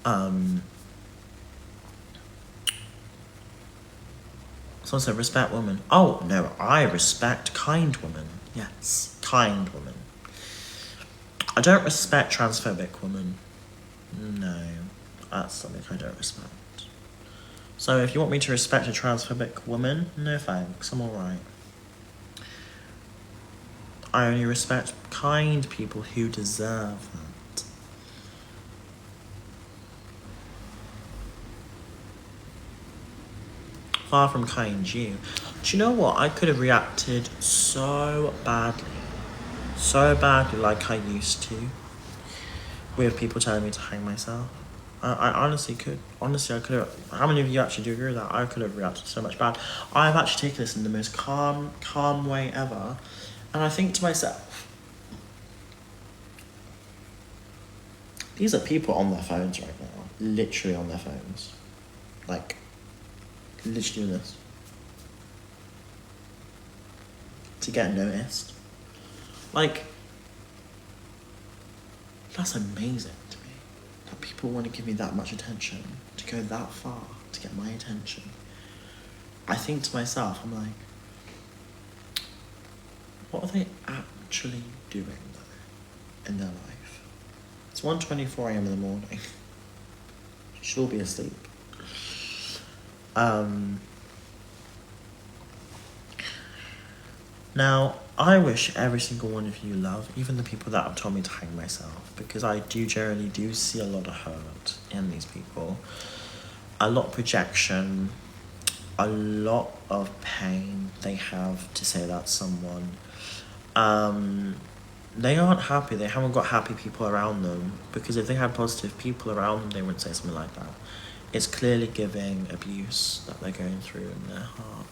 Someone said, respect women. Oh, no, I respect kind women. Yes, kind women. I don't respect transphobic women. No, that's something I don't respect. So if you want me to respect a transphobic woman, no thanks, I'm alright. I only respect kind people who deserve that. Far from kind, you. Do you know what? I could have reacted so badly like I used to, with people telling me to hang myself. I honestly could. Honestly, I could have. How many of you actually do agree with that? I could have reacted so much bad. I've actually taken this in the most calm way ever. And I think to myself, these are people on their phones right now. Literally on their phones. Like, literally doing this. To get noticed. Like, that's amazing to me. That people want to give me that much attention. To go that far to get my attention. I think to myself, I'm like, what are they actually doing though in their life? It's 1:24 a.m. in the morning. You should all be asleep. Now, I wish every single one of you love, even the people that have told me to hang myself, because I generally see a lot of hurt in these people. A lot of projection, a lot of pain they have to say that someone. They aren't happy. They haven't got happy people around them, because if they had positive people around them, they wouldn't say something like that. It's clearly giving abuse that they're going through in their heart,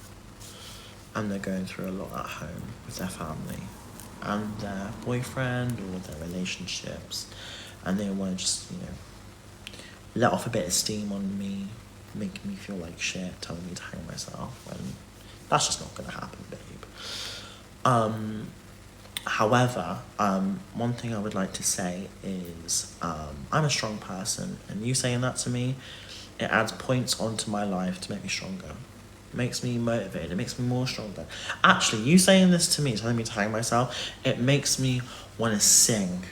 and they're going through a lot at home with their family and their boyfriend or their relationships, and they want to just, let off a bit of steam on me, making me feel like shit, telling me to hang myself, and that's just not going to happen, babe. However, one thing I would like to say is, I'm a strong person, and you saying that to me, it adds points onto my life to make me stronger. It makes me motivated, it makes me more stronger. Actually, you saying this to me, telling me to hang myself, it makes me want to sing.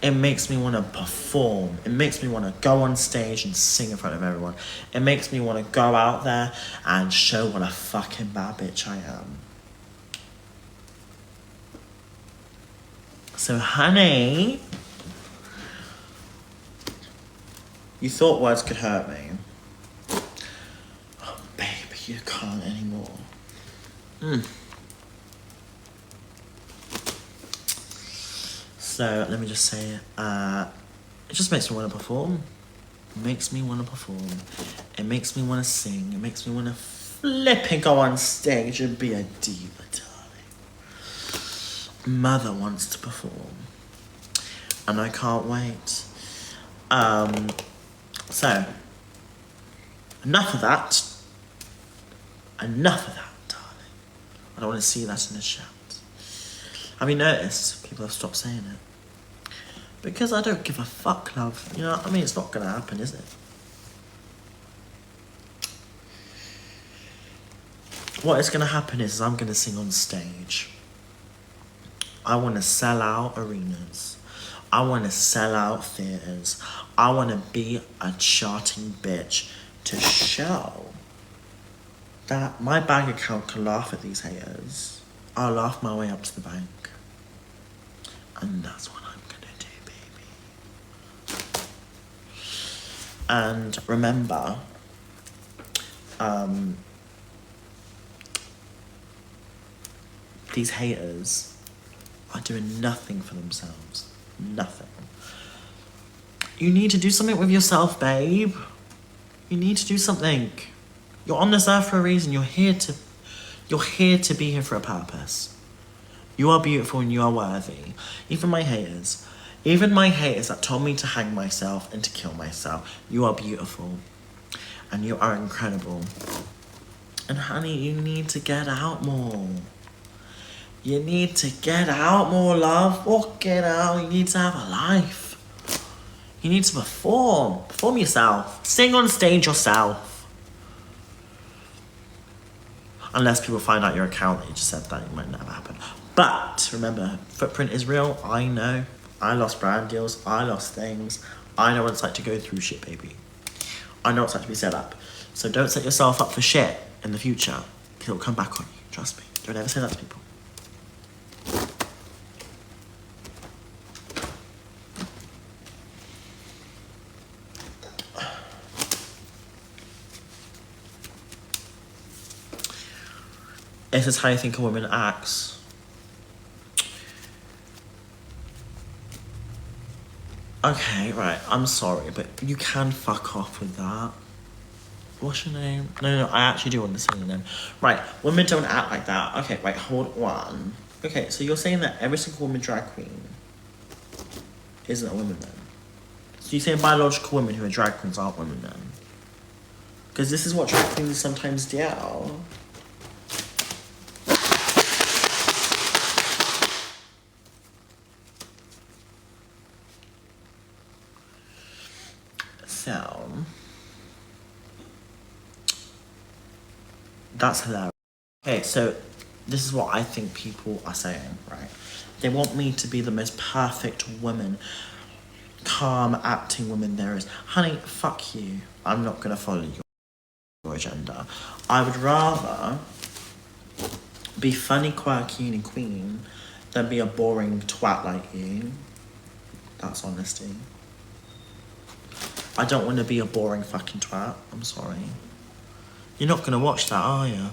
It makes me want to perform. It makes me want to go on stage and sing in front of everyone. It makes me want to go out there and show what a fucking bad bitch I am. So, honey, you thought words could hurt me. Oh, babe, you can't anymore. So, let me just say, it just makes me want to perform. It makes me want to perform. It makes me want to sing. It makes me want to flip and go on stage and be a diva, darling. Mother wants to perform. And I can't wait. So, enough of that. Enough of that, darling. I don't want to see that in the chat. Have you noticed? People have stopped saying it. Because I don't give a fuck, love. You know what I mean? It's not going to happen, is it? What is going to happen is I'm going to sing on stage. I want to sell out arenas. I want to sell out theatres. I want to be a charting bitch to show that my bank account can laugh at these haters. I'll laugh my way up to the bank. And that's what I'm going to do, baby. And remember, these haters are doing nothing for themselves. Nothing. You need to do something with yourself, babe. You need to do something. You're on this earth for a reason. You're here to be here for a purpose. You are beautiful and you are worthy. Even my haters that told me to hang myself and to kill myself, you are beautiful. And you are incredible. And honey, you need to get out more. You need to get out more, love. Walk it out. You need to have a life. You need to perform. Perform yourself. Sing on stage yourself. Unless people find out your account that you just said that, it might never happen. But remember, footprint is real. I know. I lost brand deals. I lost things. I know what it's like to go through shit, baby. I know what it's like to be set up. So don't set yourself up for shit in the future. It'll come back on you. Trust me. Don't ever say that to people. This is how you think a woman acts. Okay, right, I'm sorry, but you can fuck off with that. What's your name? No, I actually do want to say your name. Right, women don't act like that. Okay, right, hold on. Okay, so you're saying that every single woman drag queen isn't a woman then? So you're saying biological women who are drag queens aren't women then? Because this is what drag queens sometimes do. So, that's hilarious. Okay, so this is what I think people are saying, right? They want me to be the most perfect woman, calm acting woman there is. Honey, fuck you. I'm not gonna follow your agenda. I would rather be funny, quirky, and a queen than be a boring twat like you. That's honesty. I don't want to be a boring fucking twat. I'm sorry. You're not gonna watch that, are you?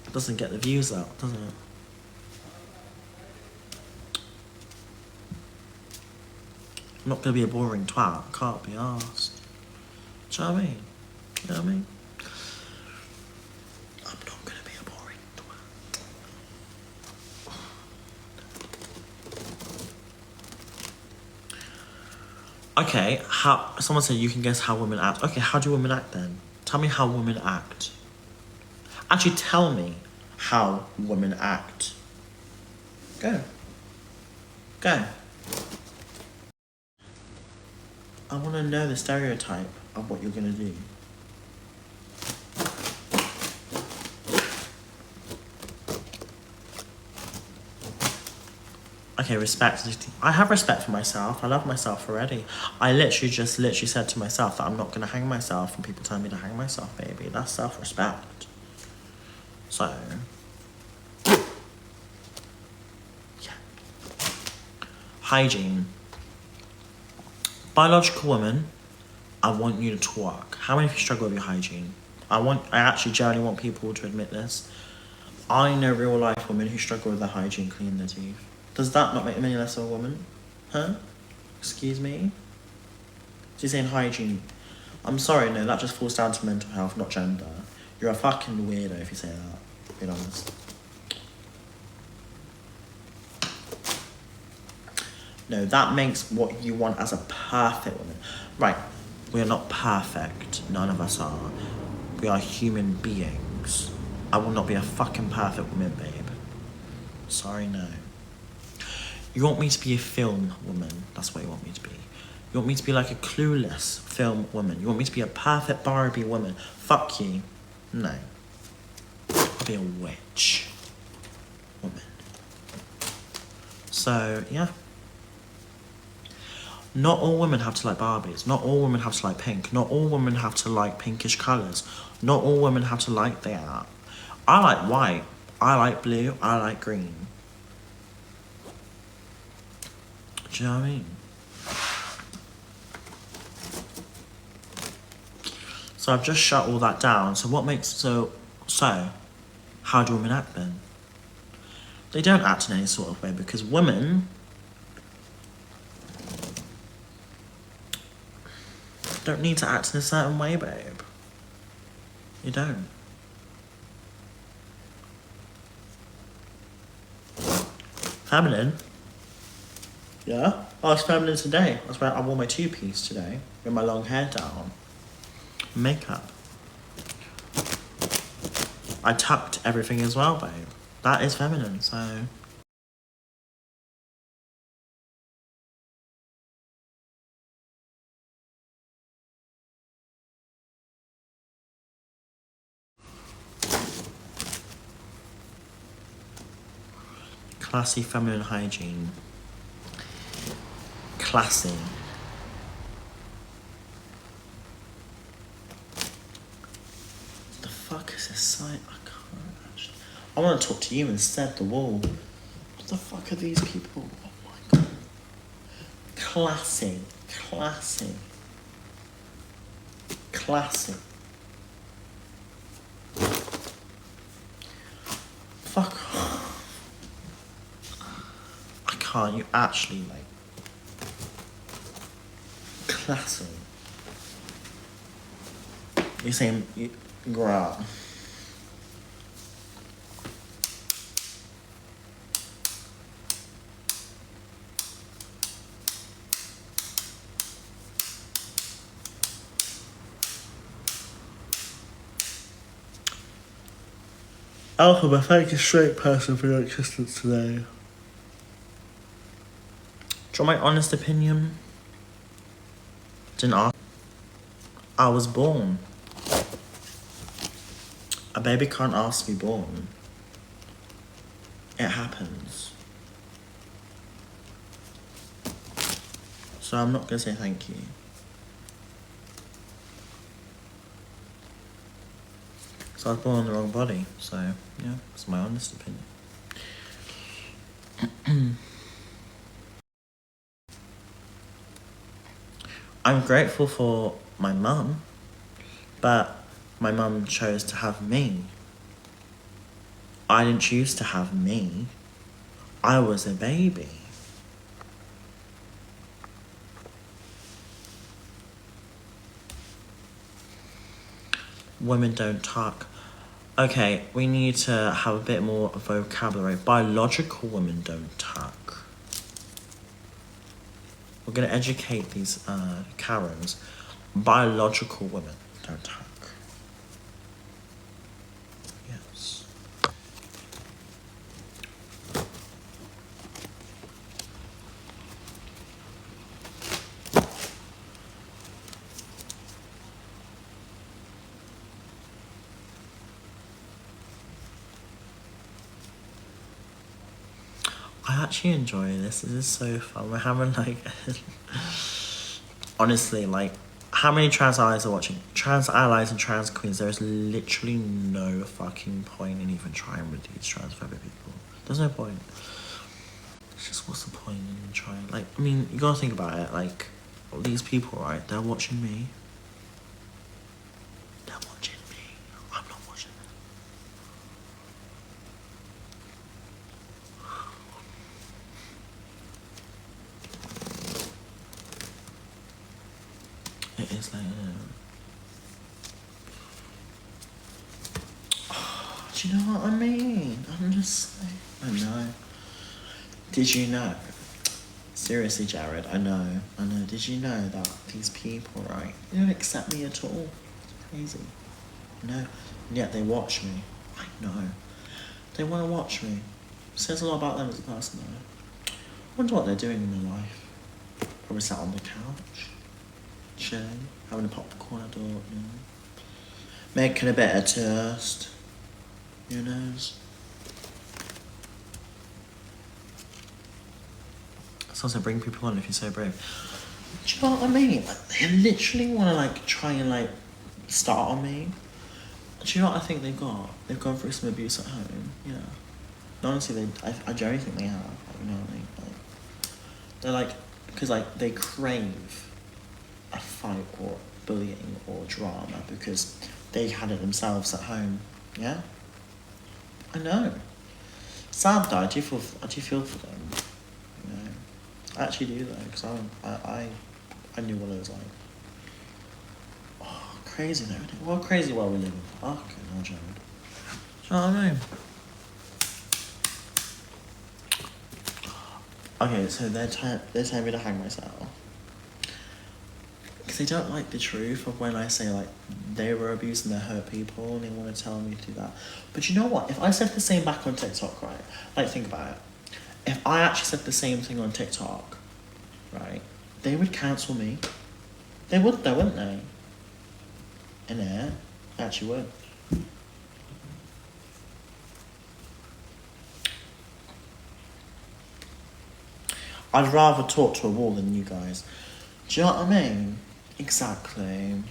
It doesn't get the views out, does it? I'm not gonna be a boring twat. Can't be asked. Do you know what I mean? You know what I mean? I'm not gonna be a boring twat. Okay, someone said you can guess how women act. Okay, how do women act then? Tell me how women act. Actually, tell me how women act. Go. Go. I want to know the stereotype of what you're going to do. Okay, respect. I have respect for myself. I love myself already. I literally said to myself that I'm not going to hang myself and people tell me to hang myself, baby. That's self-respect. So, yeah. Hygiene. Biological woman, I want you to twerk. How many of you struggle with your hygiene? I actually genuinely want people to admit this. I know real life women who struggle with their hygiene, cleaning their teeth. Does that not make me any less of a woman? Huh? Excuse me? She's saying hygiene. I'm sorry, no, that just falls down to mental health, not gender. You're a fucking weirdo if you say that, being honest. No, that makes what you want as a perfect woman. Right, we are not perfect. None of us are. We are human beings. I will not be a fucking perfect woman, babe. Sorry, no. You want me to be a film woman. That's what you want me to be. You want me to be like a clueless film woman. You want me to be a perfect Barbie woman. Fuck you. No. I'll be a witch woman. So, yeah. Not all women have to like Barbies. Not all women have to like pink. Not all women have to like pinkish colours. Not all women have to like that. I like white. I like blue. I like green. Do you know what I mean? So I've just shut all that down. So what makes... So how do women act then? They don't act in any sort of way because women... don't need to act in a certain way, babe. You don't. Feminine? Yeah? I was feminine today. That's why I wore my two-piece today. With my long hair down. Makeup. I tucked everything as well, babe. That is feminine, so... Classy feminine hygiene. Classy. The fuck is this site? I can't actually. I want to talk to you instead, the wall. What the fuck are these people? Oh my god. Classy. Classy. Classy. Fuck off. I can't, you actually, like. Classy. You're saying, bruh. Elphaba, thank you, straight person, for your existence today. Do you want my honest opinion? Didn't ask. I was born. A baby can't ask to be born. It happens. So I'm not gonna say thank you. So I was born in the wrong body, so yeah, it's my honest opinion. I'm grateful for my mum, but my mum chose to have me. I didn't choose to have me. I was a baby. Women don't talk. Okay, we need to have a bit more vocabulary. Biological women don't talk. We're gonna educate these Karens. Biological women don't talk. Yes. I actually enjoy this. This is so fun. We're having like, honestly, like, how many trans allies are watching? Trans allies and trans queens. There's literally no fucking point in even trying with these transphobic people. There's no point. It's just, what's the point in trying? Like, I mean, you gotta think about it. Like, these people, right? They're watching me. They're watching me. I'm not watching them. It is like, do you know what I mean? I'm just like, I know. Did you know? Seriously, Jared, I know. Did you know that these people, right, they don't accept me at all? It's crazy. No. And yet they watch me. I know. They want to watch me. Says a lot about them as a person, though. Wonder what they're doing in their life. Probably sat on the couch, chilling, having a popcorn, I thought, you know. Making a bit of toast. Who knows? Sounds like bring people on if you're so brave. Do you know what I mean? Like, they literally want to like try and like start on me. Do you know what I think they've got? They've gone through some abuse at home. Yeah. And honestly, I genuinely think they have. Like, you know what I mean? Like, they're like, because like they crave a fight or bullying or drama because they had it themselves at home. Yeah. I know. Sad though. I do feel for them. You know. I actually do though, because I knew what it was like. Oh, crazy though, isn't it? What a crazy world we live in. Fucking hell, Jared. Do you know what I mean? Okay, so they're telling me to hang myself. Because they don't like the truth of when I say like they were abused and they hurt people and they want to tell me to do that. But you know what? If I said the same back on TikTok, right? Like, think about it. If I actually said the same thing on TikTok, right, they would cancel me. They would though, wouldn't they? Innit? They actually would. I'd rather talk to a wall than you guys. Do you know what I mean? Exactly.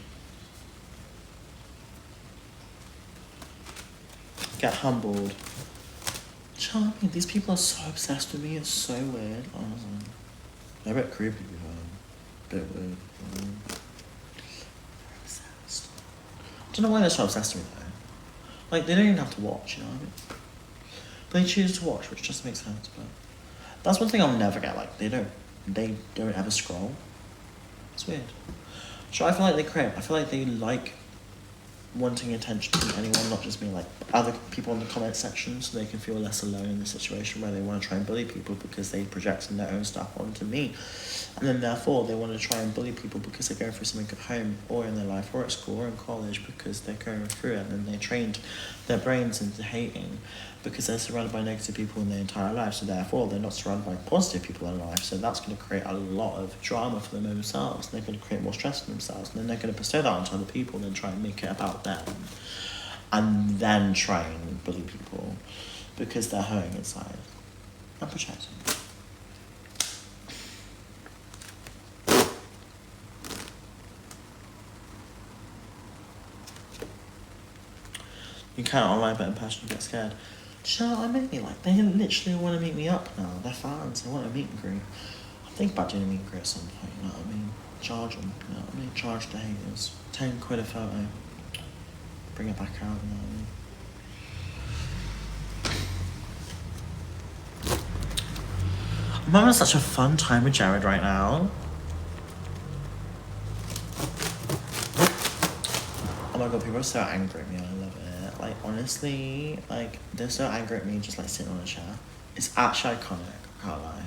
Get humbled. Do you know what I mean? These people are so obsessed with me. It's so weird. Honestly. They're a bit creepy, a bit weird. They're obsessed. I don't know why they're so obsessed with me though. Like, they don't even have to watch, you know what I mean? But they choose to watch, which just makes sense. But that's one thing I'll never get. Like, they don't ever scroll. It's weird. So I feel like I feel like they like wanting attention from anyone, not just me, like other people in the comment section, so they can feel less alone in the situation where they want to try and bully people because they project their own stuff onto me. And then therefore they want to try and bully people because they're going through something at home or in their life or at school or in college because they're going through it, and then they trained their brains into hating because they're surrounded by negative people in their entire life, so therefore they're not surrounded by positive people in their life, so that's going to create a lot of drama for them themselves, and they're going to create more stress for themselves, and then they're going to bestow that onto other people and then try and make it about them, and then try and bully people because they're hurting inside and protecting. You can't online, but in person you get scared. Do you know what I mean? Like, they literally want to meet me up now. They're fans. They want a meet and greet. I think about doing a meet and greet at some point, you know what I mean? Charge them, you know what I mean? Charge the haters. £10 a photo. Bring it back out, you know what I mean? I'm having such a fun time with Jared right now. Oh my god, people are so angry at me. I love it. Like, honestly, like, they're so angry at me just like sitting on a chair. It's actually iconic, I can't lie.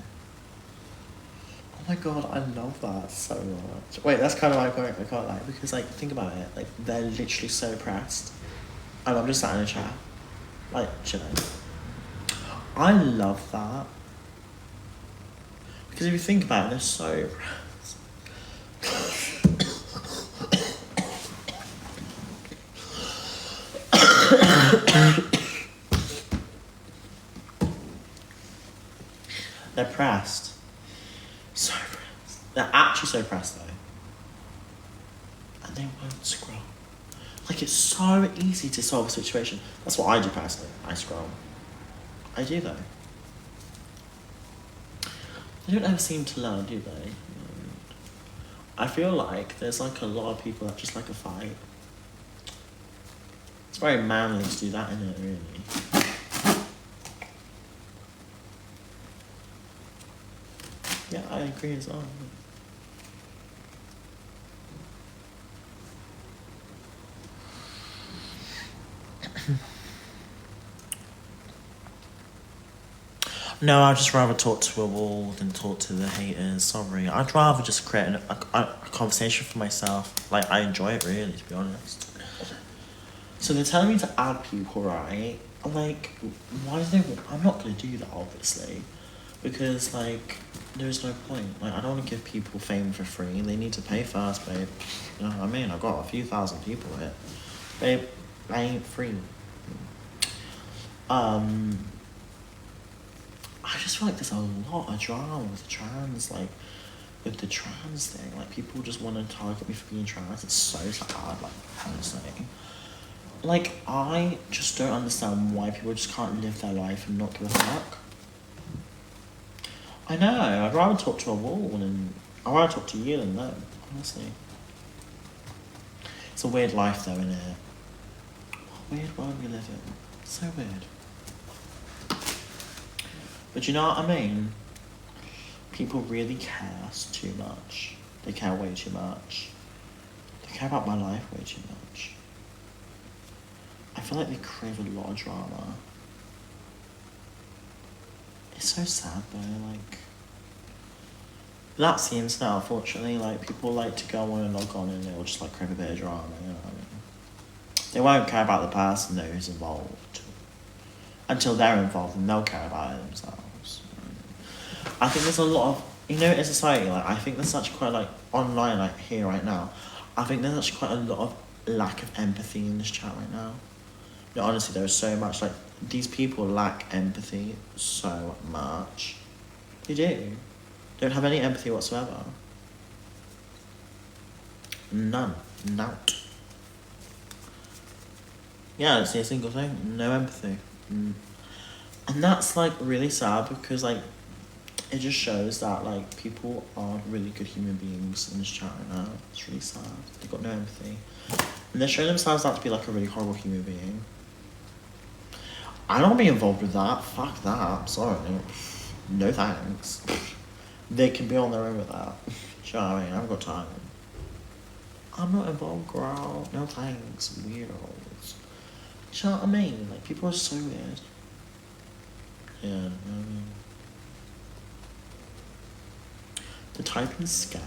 Oh my god, I love that so much. Wait, that's kind of iconic, I can't lie, because like, think about it, like, they're literally so pressed. And I'm just sat in a chair, like, chilling. I love that. Because if you think about it, they're so pressed. They're pressed. So pressed. They're actually so pressed though. And they won't scroll. Like, it's so easy to solve a situation. That's what I do personally. I scroll. I do though. They don't ever seem to learn, do they? I feel like there's like a lot of people that just like a fight. It's very manly to do that, isn't it, really? Yeah, I agree as well. No, I'd just rather talk to a wall than talk to the haters. Sorry. I'd rather just create a conversation for myself. Like, I enjoy it really, to be honest. So they're telling me to add people, right? I'm like, why do they want... I'm not going to do that, obviously. Because, like, there's no point. Like, I don't want to give people fame for free. They need to pay first, babe. You know what I mean? I've got a few thousand people here. Babe, I ain't free. I just feel like there's a lot of drama with the trans, like, with the trans thing. Like, people just want to target me for being trans. It's so sad, like, honestly. Like, I just don't understand why people just can't live their life and not give a fuck. I know, I'd rather talk to a wall and I'd rather talk to you than them, honestly. It's a weird life though, isn't it? What a weird world we live in. So weird. But you know what I mean? People really care too much. They care way too much. They care about my life way too much. I feel like they crave a lot of drama. It's so sad though, like... That's the internet, unfortunately. Like, people like to go on and log on and they'll just like crave a bit of drama, you know what I mean? They won't care about the person though who's involved. Until they're involved and they'll care about it themselves. I think there's a lot of... You know, in society, like, I think there's such quite, like, online, like, here right now, I think there's actually quite a lot of lack of empathy in this chat right now. No, honestly, there's so much, like, these people lack empathy so much. They do. Don't have any empathy whatsoever. None. Nout. Yeah, I don't see a single thing. No empathy. And that's like really sad because like it just shows that like people aren't really good human beings in this chat right now. It's really sad. They've got no empathy. And they're showing themselves out to be like a really horrible human being. I don't want to be involved with that. Fuck that. I'm sorry. No thanks. They can be on their own with that. Do you know what I mean? I haven't got time. I'm not involved, girl. No thanks. Weirdos. Do you know what I mean? Like, people are so weird. Yeah, you know what I mean? The typing scared.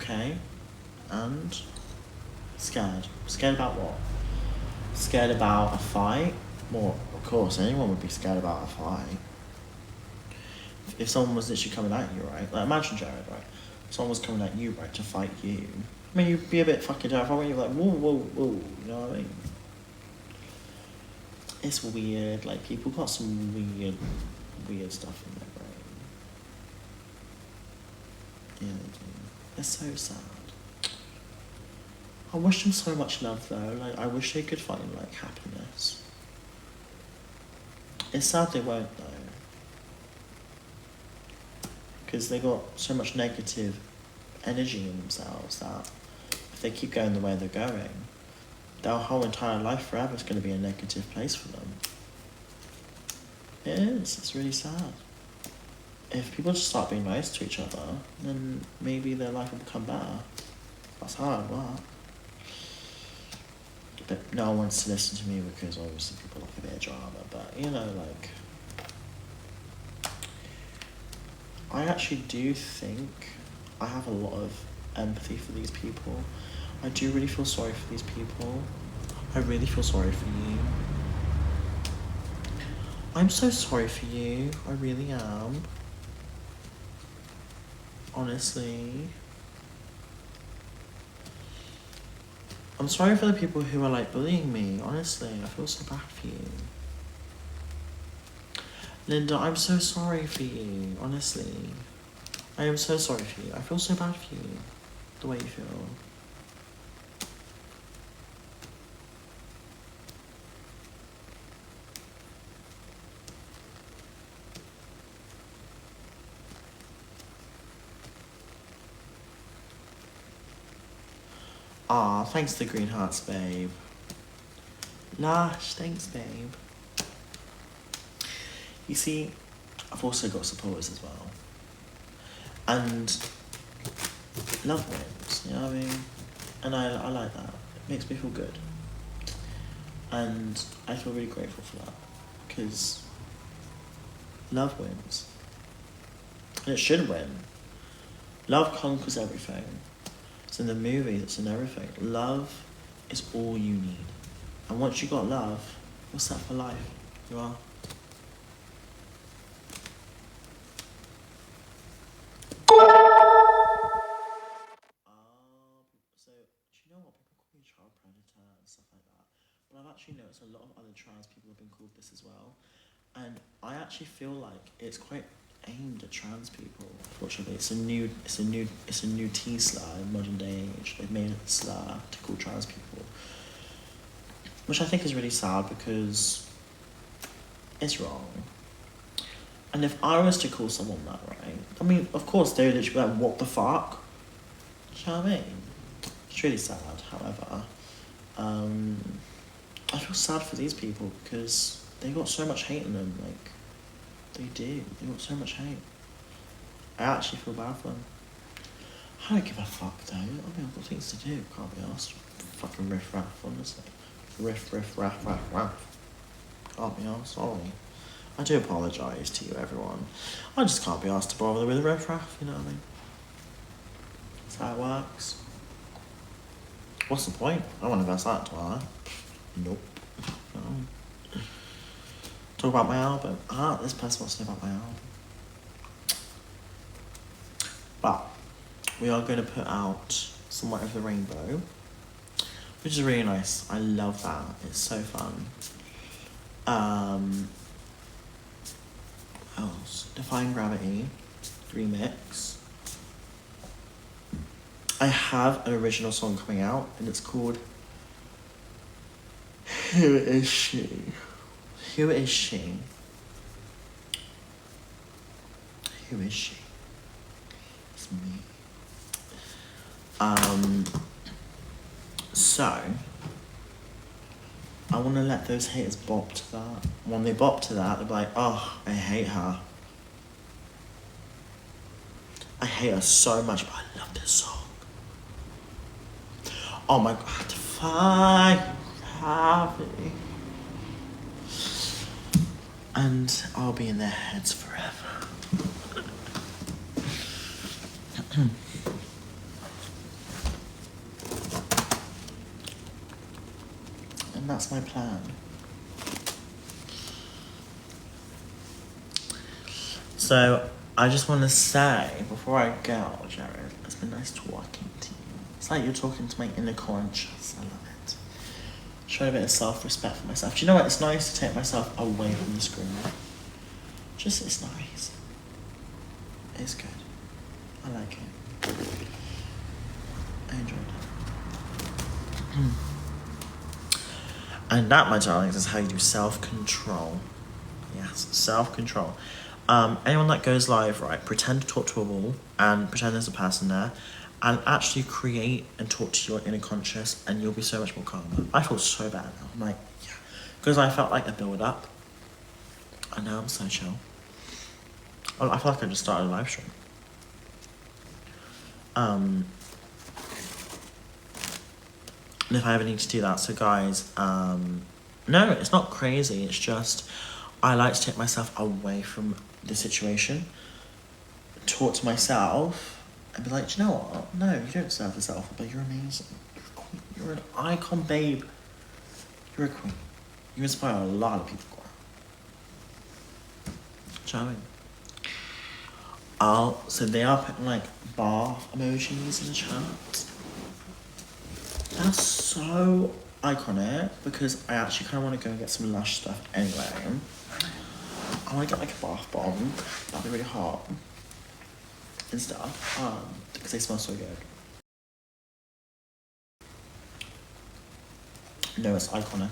Okay. And? Scared. Scared about what? Scared about a fight? Well, of course, anyone would be scared about a fight. If someone was literally coming at you, right? Like, imagine Jared, right? If someone was coming at you, right, to fight you. I mean, you'd be a bit fucking terrified when you're like, whoa, whoa, whoa, you know what I mean? It's weird, like, people got some weird stuff in their brain. Yeah, they do. It's so sad. I wish them so much love, though. Like, I wish they could find, like, happiness. It's sad they won't, though. Because they got so much negative energy in themselves that if they keep going the way they're going, their whole entire life forever is going to be a negative place for them. It is. It's really sad. If people just start being nice to each other, then maybe their life will become better. That's how it works. But no one wants to listen to me because obviously people like a bit of drama. But, you know, like, I actually do think I have a lot of empathy for these people. I do really feel sorry for these people. I really feel sorry for you. I'm so sorry for you. I really am. Honestly. I'm sorry for the people who are like bullying me. Honestly, I feel so bad for you. Linda, I'm so sorry for you. Honestly. I am so sorry for you. I feel so bad for you. The way you feel. Aw, thanks to the green hearts, babe. Lush, thanks, babe. You see, I've also got supporters as well. And love wins, you know what I mean? And I like that. It makes me feel good. And I feel really grateful for that. Because love wins. And it should win. Love conquers everything. It's in the movies, it's in everything. Love is all you need. And once you got love, you're set for life. You are. So, do you know what? People call me child predator and stuff like that. But I've actually noticed a lot of other trans people have been called this as well. And I actually feel like it's quite aimed at trans people. Unfortunately, it's a new T slur in modern day age. They've made it a slur to call trans people, which I think is really sad because it's wrong. And if I was to call someone that, right? I mean, of course they would literally be like, "What the fuck?" Do you know what I mean? It's really sad. However, I feel sad for these people because they got so much hate in them. Like, they do. They got so much hate. I actually feel bad for them. I don't give a fuck though. I mean, I've got things to do. Can't be asked. Fucking riff raff, honestly. Riff raff. Can't be asked. Sorry. I do apologise to you, everyone. I just can't be asked to bother with a riff raff. You know what I mean? That's how it works. What's the point? I want to invest that, do I? Nope. No. Talk about my album. This person wants to know about my album. But we are going to put out Some Light of the Rainbow, which is really nice. I love that. It's so fun. What else? Defying Gravity remix. I have an original song coming out, and it's called Who Is She? Who is she? Who is she? It's me. So I want to let those haters bop to that. When they bop to that, they'll be like, oh, I hate her. I hate her so much, but I love this song. Oh my god, Defy Gravity. And I'll be in their heads forever. And that's my plan. So I just want to say, before I go, Jared, it's been nice talking to you. It's like you're talking to my inner conscious. I love it. Show a bit of self-respect for myself. Do you know what? It's nice to take myself away from the screen. Just, it's nice. It's good. I like it. I enjoyed it. And that, my darlings, is how you do self-control. Yes, self-control. Anyone that goes live, right, pretend to talk to a wall and pretend there's a person there and actually create and talk to your inner conscious, and you'll be so much more calmer. I feel so bad now. I'm like, yeah. Because I felt like a build up, and now I'm so chill. I feel like I just started a live stream. And if I ever need to do that, so guys, no, it's not crazy, it's just I like to take myself away from the situation, talk to myself, and be like, do you know what? No, you don't deserve this alpha, but you're amazing. You're a queen. You're an icon, babe. You're a queen. You inspire a lot of people. Do you know what I mean? So they are putting like bath emojis in the chat. That's so iconic because I actually kind of want to go and get some Lush stuff anyway. I want to get like a bath bomb. That'd be really hot. And stuff. Because they smell so good. No, it's iconic.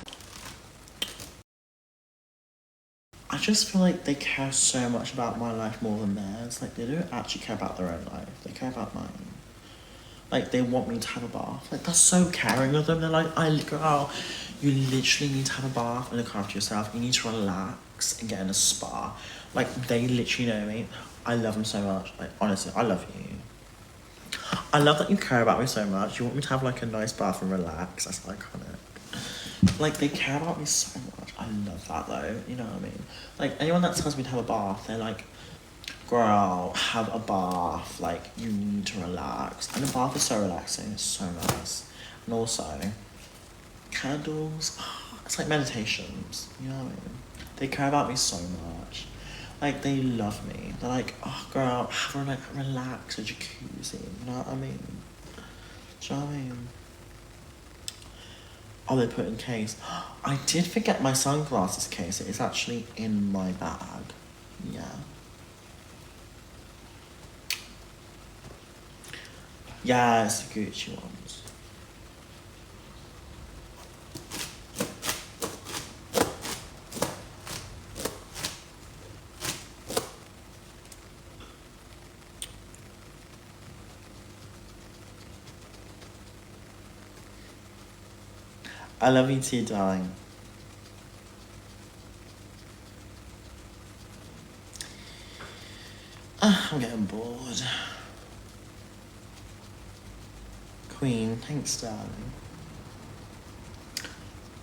I just feel like they care so much about my life more than theirs. Like, they don't actually care about their own life. They care about mine. Like, they want me to have a bath. Like, that's so caring of them. They're like, girl, you literally need to have a bath and look after yourself. You need to relax and get in a spa. Like, they literally know me. I love them so much. Like, honestly, I love you. I love that you care about me so much. You want me to have, like, a nice bath and relax. That's iconic. Like, they care about me so much. I love that, though. You know what I mean? Like, anyone that tells me to have a bath, they're like, girl, have a bath. Like, you need to relax. And a bath is so relaxing. It's so nice. And also, candles. It's like meditations. You know what I mean? They care about me so much. Like, they love me. They're like, oh, girl, have a like, relax a jacuzzi. You know what I mean? Do you know what I mean? Oh, they put in case. I did forget my sunglasses case. It is actually in my bag. Yeah. Yeah, it's the Gucci ones. I love you too, darling. I'm getting bored. Queen, thanks, darling.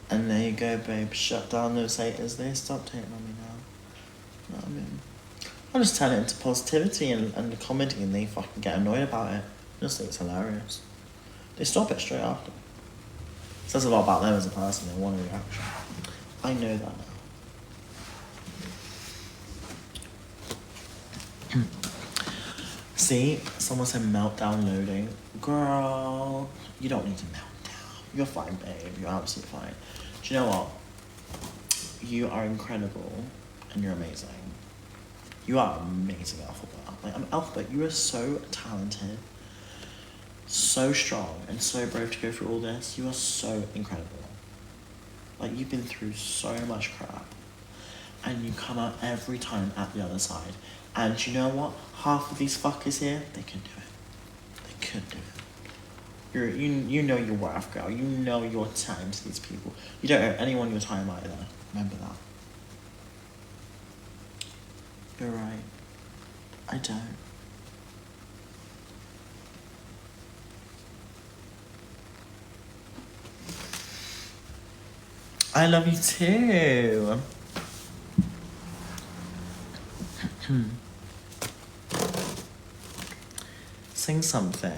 And there you go, babe. Shut down those haters. They stopped hating on me now. You know what I mean? I'll just turn it into positivity and commenting, and they fucking get annoyed about it. Just think it's hilarious. They stop it straight after. Says a lot about them as a person. They want a reaction. I know that now. See, someone said meltdown loading. Girl, you don't need to melt down. You're fine, babe. You're absolutely fine. Do you know what? you are incredible and you're amazing. You are amazing, Elphaba. Like, Elphaba, you are so talented, so strong, and so brave to go through all this. You are so incredible. Like, you've been through so much crap, and you come out every time at the other side. And you know what? Half of these fuckers here, they can do it. They could do it. You know your worth, girl. You know your time to these people. You don't owe anyone your time either. Remember that. You're right. I don't. I love you too. Sing something.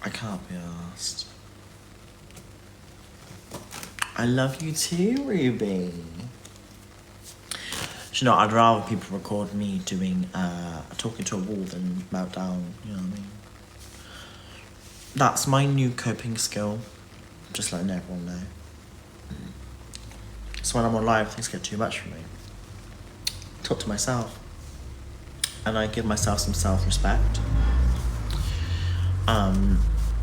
I can't be asked. I love you too, Ruby. You know, I'd rather people record me doing talking to a wall than meltdown. You know what I mean? That's my new coping skill. Just letting everyone know. So when I'm on live, things get too much for me. Talk to myself, and I give myself some self-respect.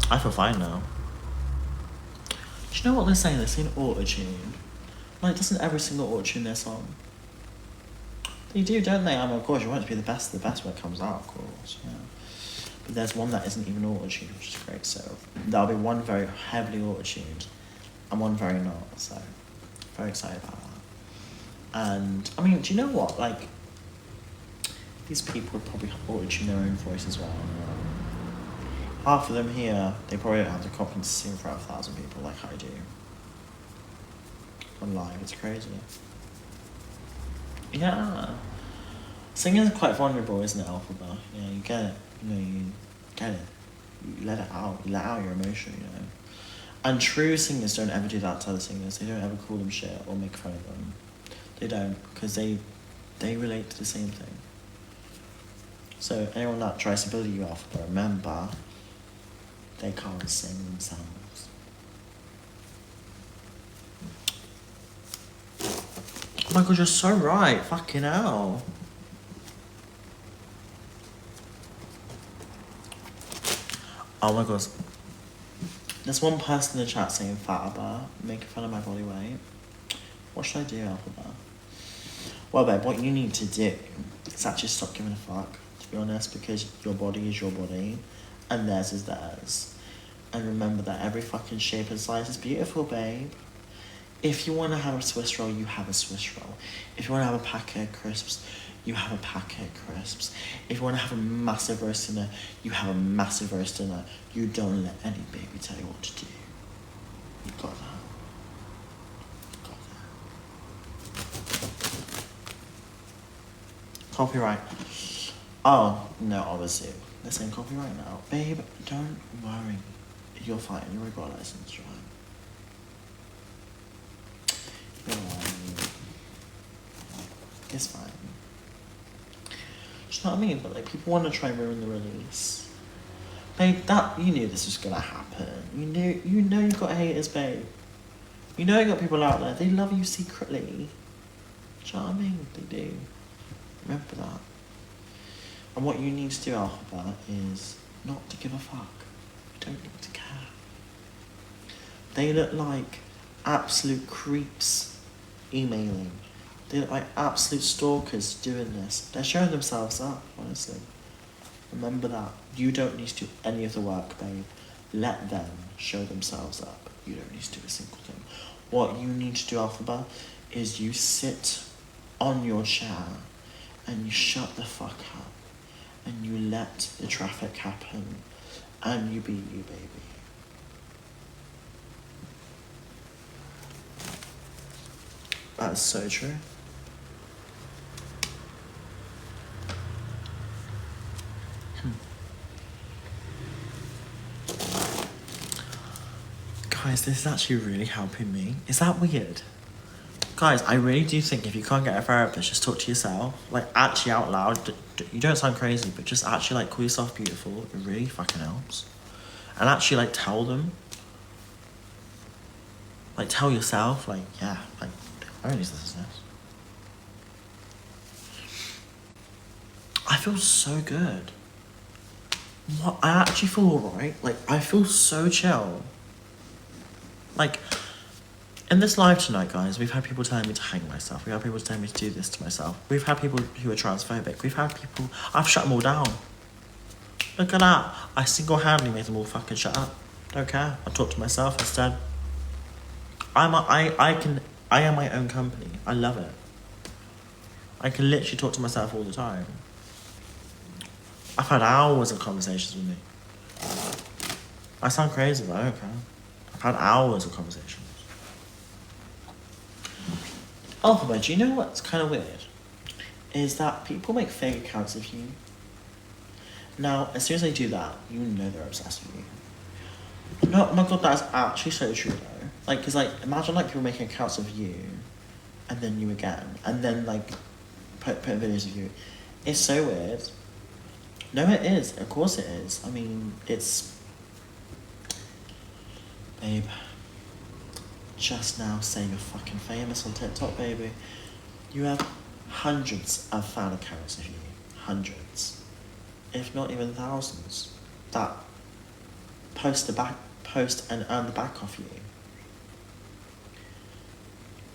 I feel fine now. Do you know what they're saying? They're saying auto-tune. Like, doesn't every single auto-tune their song? They do, don't they? I mean, of course, you want it to be the best when it comes out, of course, yeah. But there's one that isn't even auto-tuned, which is great, so there'll be one very heavily auto-tuned and one very not, so very excited about that. And, I mean, do you know what? Like, these people would probably auto-tune their own voice as well. Half of them here, they probably don't have the confidence to sing in front of 1,000 people like I do. On live, it's crazy. Yeah. Singing is quite vulnerable, isn't it, Elphaba? Yeah, you get it. You know, you get it. You let it out. You let out your emotion, you know. And true singers don't ever do that to other singers. They don't ever call them shit or make fun of them. They don't, because they relate to the same thing. So anyone that tries to bully you, Elphaba, remember, they can't sing themselves. Oh my god, you're so right. Fucking hell. Oh my god. There's one person in the chat saying Elphaba, making fun of my body weight. What should I do, Elphaba? Well, babe, what you need to do is actually stop giving a fuck, to be honest, because your body is your body and theirs is theirs. And remember that every fucking shape and size is beautiful, babe. If you want to have a Swiss roll, you have a Swiss roll. If you want to have a packet of crisps, you have a packet of crisps. If you want to have a massive roast dinner, you have a massive roast dinner. You don't let any baby tell you what to do. You got that. You got that. Copyright. Oh, no, obviously. They're saying copyright now. Babe, don't worry. You're fine. You already got a license, right? You're fine. It's fine. Do you know what I mean? But like, people want to try and ruin the release. Babe, you knew this was gonna happen. You know you got haters, babe. You know you got people out there. They love you secretly. Do you know what I mean? They do. Remember that. And what you need to do, Elphaba, is not to give a fuck. You don't need to care. They look like absolute creeps emailing. They look like absolute stalkers doing this. They're showing themselves up, honestly. Remember that. You don't need to do any of the work, babe. Let them show themselves up. You don't need to do a single thing. What you need to do, Elphaba, is you sit on your chair and you shut the fuck up and you let the traffic happen and you be you, baby. That's so true. Guys, this is actually really helping me. Is that weird? Guys, I really do think if you can't get a therapist, just talk to yourself. Like, actually out loud. You don't sound crazy, but just actually, like, call yourself beautiful. It really fucking helps. And actually, like, tell them. Like, tell yourself, like, yeah, like, I don't use this as this. I feel so good. What? I actually feel alright. Like, I feel so chill. Like, in this live tonight, guys, we've had people telling me to hang myself. We've had people telling me to do this to myself. We've had people who are transphobic. We've had people... I've shut them all down. Look at that. I single-handedly made them all fucking shut up. Don't care. I talk to myself instead. I am my own company. I love it. I can literally talk to myself all the time. I've had hours of conversations with me. I sound crazy, but I don't care. I've had hours of conversations. Elphaba, do you know what's kind of weird? Is that people make fake accounts of you. Now, as soon as they do that, you know they're obsessed with you. No, oh my god, that is actually so true though. Like, cause like, imagine like people making accounts of you, and then you again, and then like, put videos of you. It's so weird. No, it is. Of course it is. I mean, it's... Babe. Just now say you're fucking famous on TikTok, baby. You have hundreds of fan accounts of you. Hundreds. If not even thousands. That post and earn the back off you.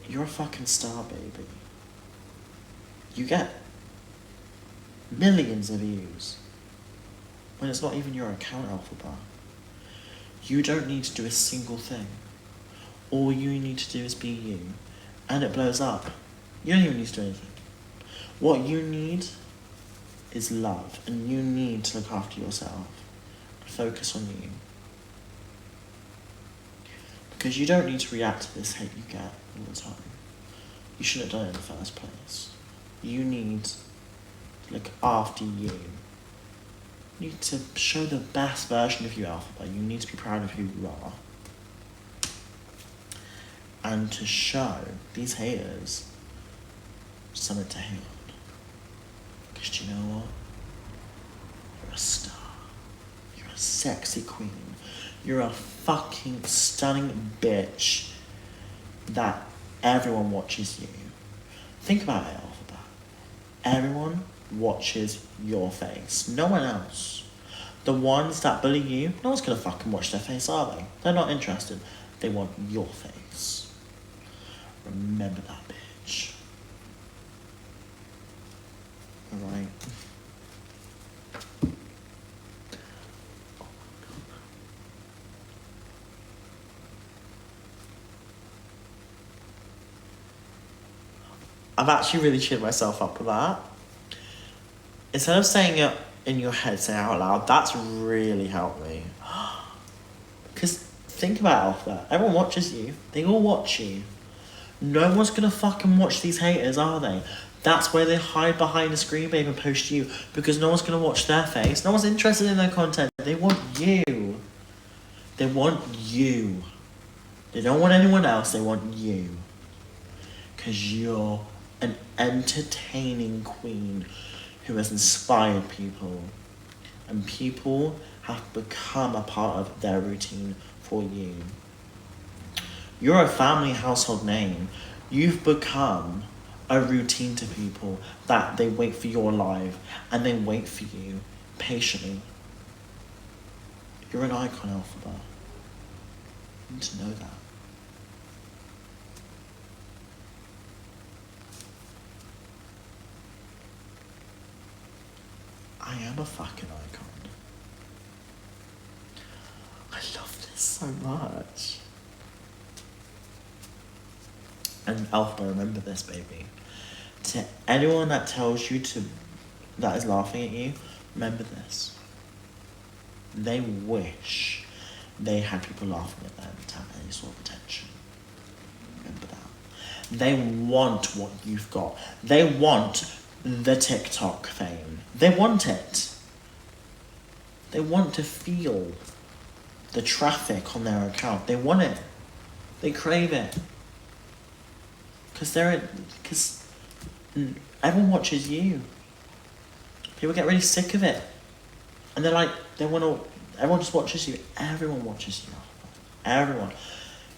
You're a fucking star, baby. You get millions of views when it's not even your account, Elphaba. You don't need to do a single thing. All you need to do is be you, and it blows up. You don't even need to do anything. What you need is love, and you need to look after yourself. Focus on you. Because you don't need to react to this hate you get all the time. You shouldn't have done it in the first place. You need to look after you. You need to show the best version of you, Elphaba. You need to be proud of who you are. And to show these haters something to hate on. Because do you know what? You're a star. You're a sexy queen. You're a fucking stunning bitch that everyone watches you. Think about it, Elphaba. Everyone watches your face. No one else. The ones that bully you, no one's gonna fucking watch their face, are they? They're not interested. They want your face. Remember that, bitch. Alright. I've actually really cheered myself up with that. Instead of saying it in your head, say it out loud, that's really helped me. Because think about that. Everyone watches you. They all watch you. No one's gonna fucking watch these haters, are they? That's where they hide behind the screen, babe, and post you. Because no one's gonna watch their face. No one's interested in their content. They want you. They want you. They don't want anyone else. They want you. Because you're an entertaining queen who has inspired people. And people have become a part of their routine for you. You're a family household name. You've become a routine to people that they wait for your live and they wait for you patiently. You're an icon, Elphaba. You need to know that. I am a fucking icon. I love this so much. And Elphaba, remember this, baby. To anyone that tells you to, that is laughing at you, remember this. They wish they had people laughing at them to have any sort of attention. Remember that. They want what you've got. They want the TikTok fame. They want it. They want to feel the traffic on their account. They want it. They crave it. Because everyone watches you. People get really sick of it. And they're like, everyone just watches you. Everyone watches you. Everyone.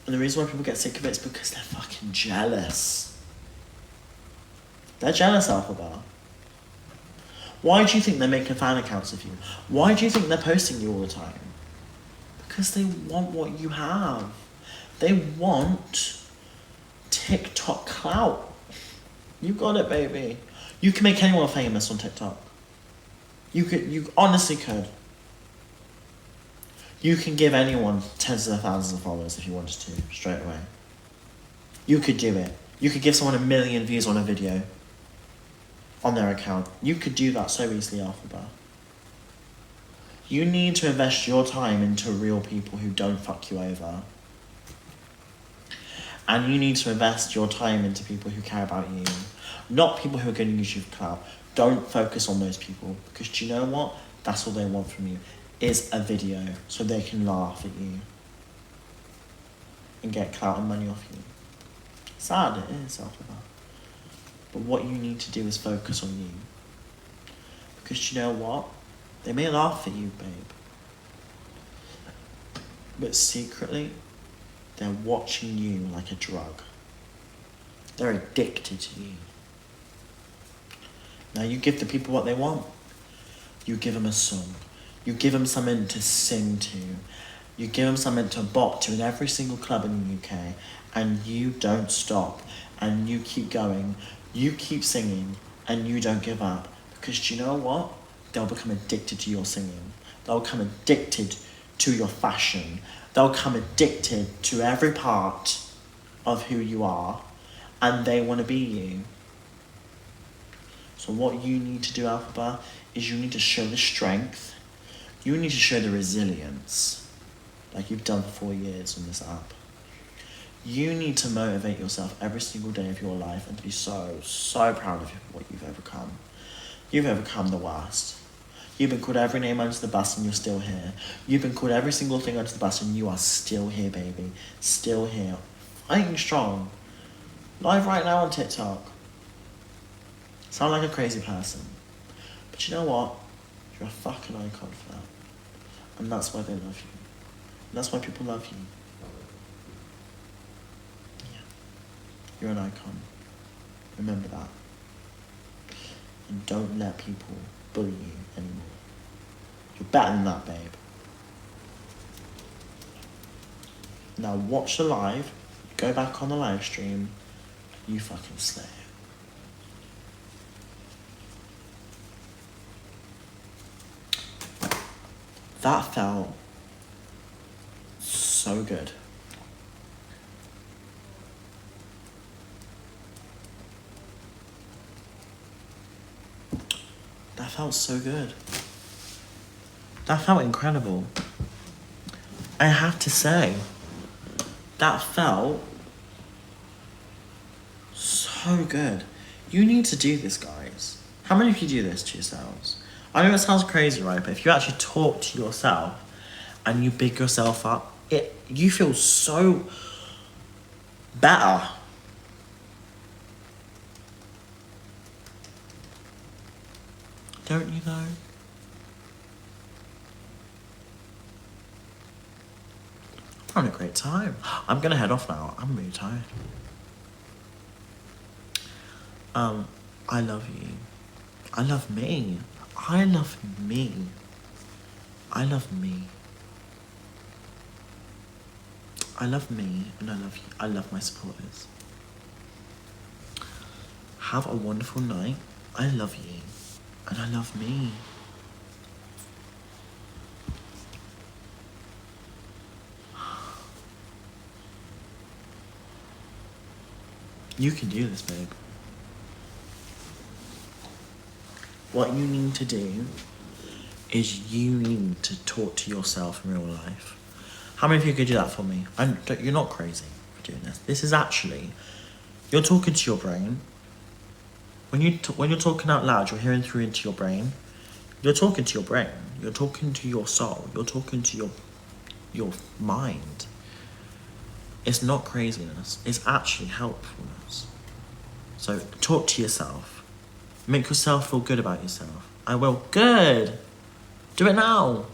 And the reason why people get sick of it is because they're fucking jealous. They're jealous, Elphaba. Why do you think they're making fan accounts of you? Why do you think they're posting you all the time? Because they want what you have. They want TikTok clout. You got it, baby. You can make anyone famous on TikTok. You honestly could. You can give anyone tens of thousands of followers if you wanted to, straight away. You could do it. You could give someone 1 million views on a video on their account. You could do that so easily, Elphaba. You need to invest your time into real people who don't fuck you over. And you need to invest your time into people who care about you. Not people who are going to use you for clout. Don't focus on those people. Because do you know what? That's all they want from you. Is a video. So they can laugh at you. And get clout and money off you. Sad it is, Elphaba. But what you need to do is focus on you. Because do you know what? They may laugh at you, babe. But secretly, they're watching you like a drug. They're addicted to you. Now you give the people what they want. You give them a song. You give them something to sing to. You give them something to bop to in every single club in the UK. And you don't stop. And you keep going. You keep singing. And you don't give up. Because do you know what? They'll become addicted to your singing. They'll become addicted to your fashion. They'll become addicted to every part of who you are. And they want to be you. So what you need to do, Elphaba, is you need to show the strength. You need to show the resilience. Like you've done for 4 years on this app. You need to motivate yourself every single day of your life and to be so, so proud of what you've overcome. You've overcome the worst. You've been called every name under the bus and you're still here. You've been called every single thing under the bus and you are still here, baby. Still here. Fighting strong. Live right now on TikTok. Sound like a crazy person. But you know what? You're a fucking icon for that. And that's why they love you. And that's why people love you. Yeah. You're an icon. Remember that. And don't let people bully you anymore. You're better than that, babe. Now watch the live, go back on the live stream, you fucking slay it. That felt so good. That felt so good. That felt incredible. I have to say, that felt so good. You need to do this, guys. How many of you do this to yourselves? I know it sounds crazy, right? But if you actually talk to yourself and you big yourself up, you feel so better. Don't you though? I'm having a great time. I'm gonna head off now. I'm really tired. I love you. I love me. I love me. I love me. I love me and I love you. I love my supporters. Have a wonderful night. I love you. And I love me. You can do this, babe. What you need to do is you need to talk to yourself in real life. How many of you could do that for me? You're not crazy for doing this. This is actually, you're talking to your brain. When you're talking out loud, you're hearing through into your brain. You're talking to your brain. You're talking to your soul. You're talking to your mind. It's not craziness. It's actually helpfulness. So talk to yourself. Make yourself feel good about yourself. I will. Good. Do it now.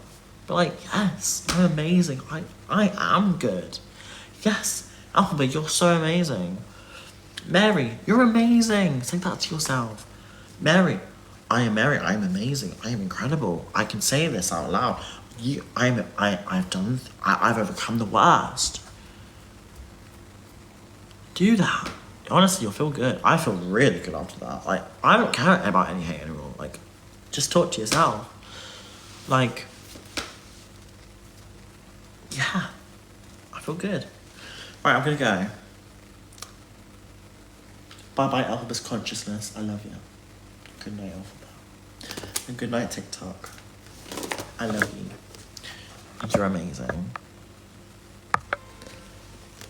But like, yes, I'm amazing. I am good. Yes, Elphaba, you're so amazing. Mary, you're amazing. Say that to yourself. Mary, I'm amazing. I am incredible. I can say this out loud. I've overcome the worst. Do that. Honestly, you'll feel good. I feel really good after that. Like, I don't care about any hate anymore. Like, just talk to yourself. Like, yeah, I feel good. Right, I'm gonna go. Bye-bye, Elphaba's consciousness. I love you. Good night, Elphaba. And good night, TikTok. I love you. You're amazing.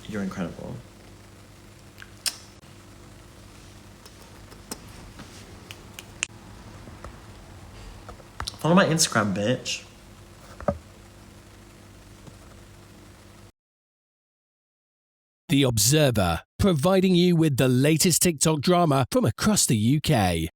You're incredible. Follow my Instagram, bitch. The Observer, providing you with the latest TikTok drama from across the UK.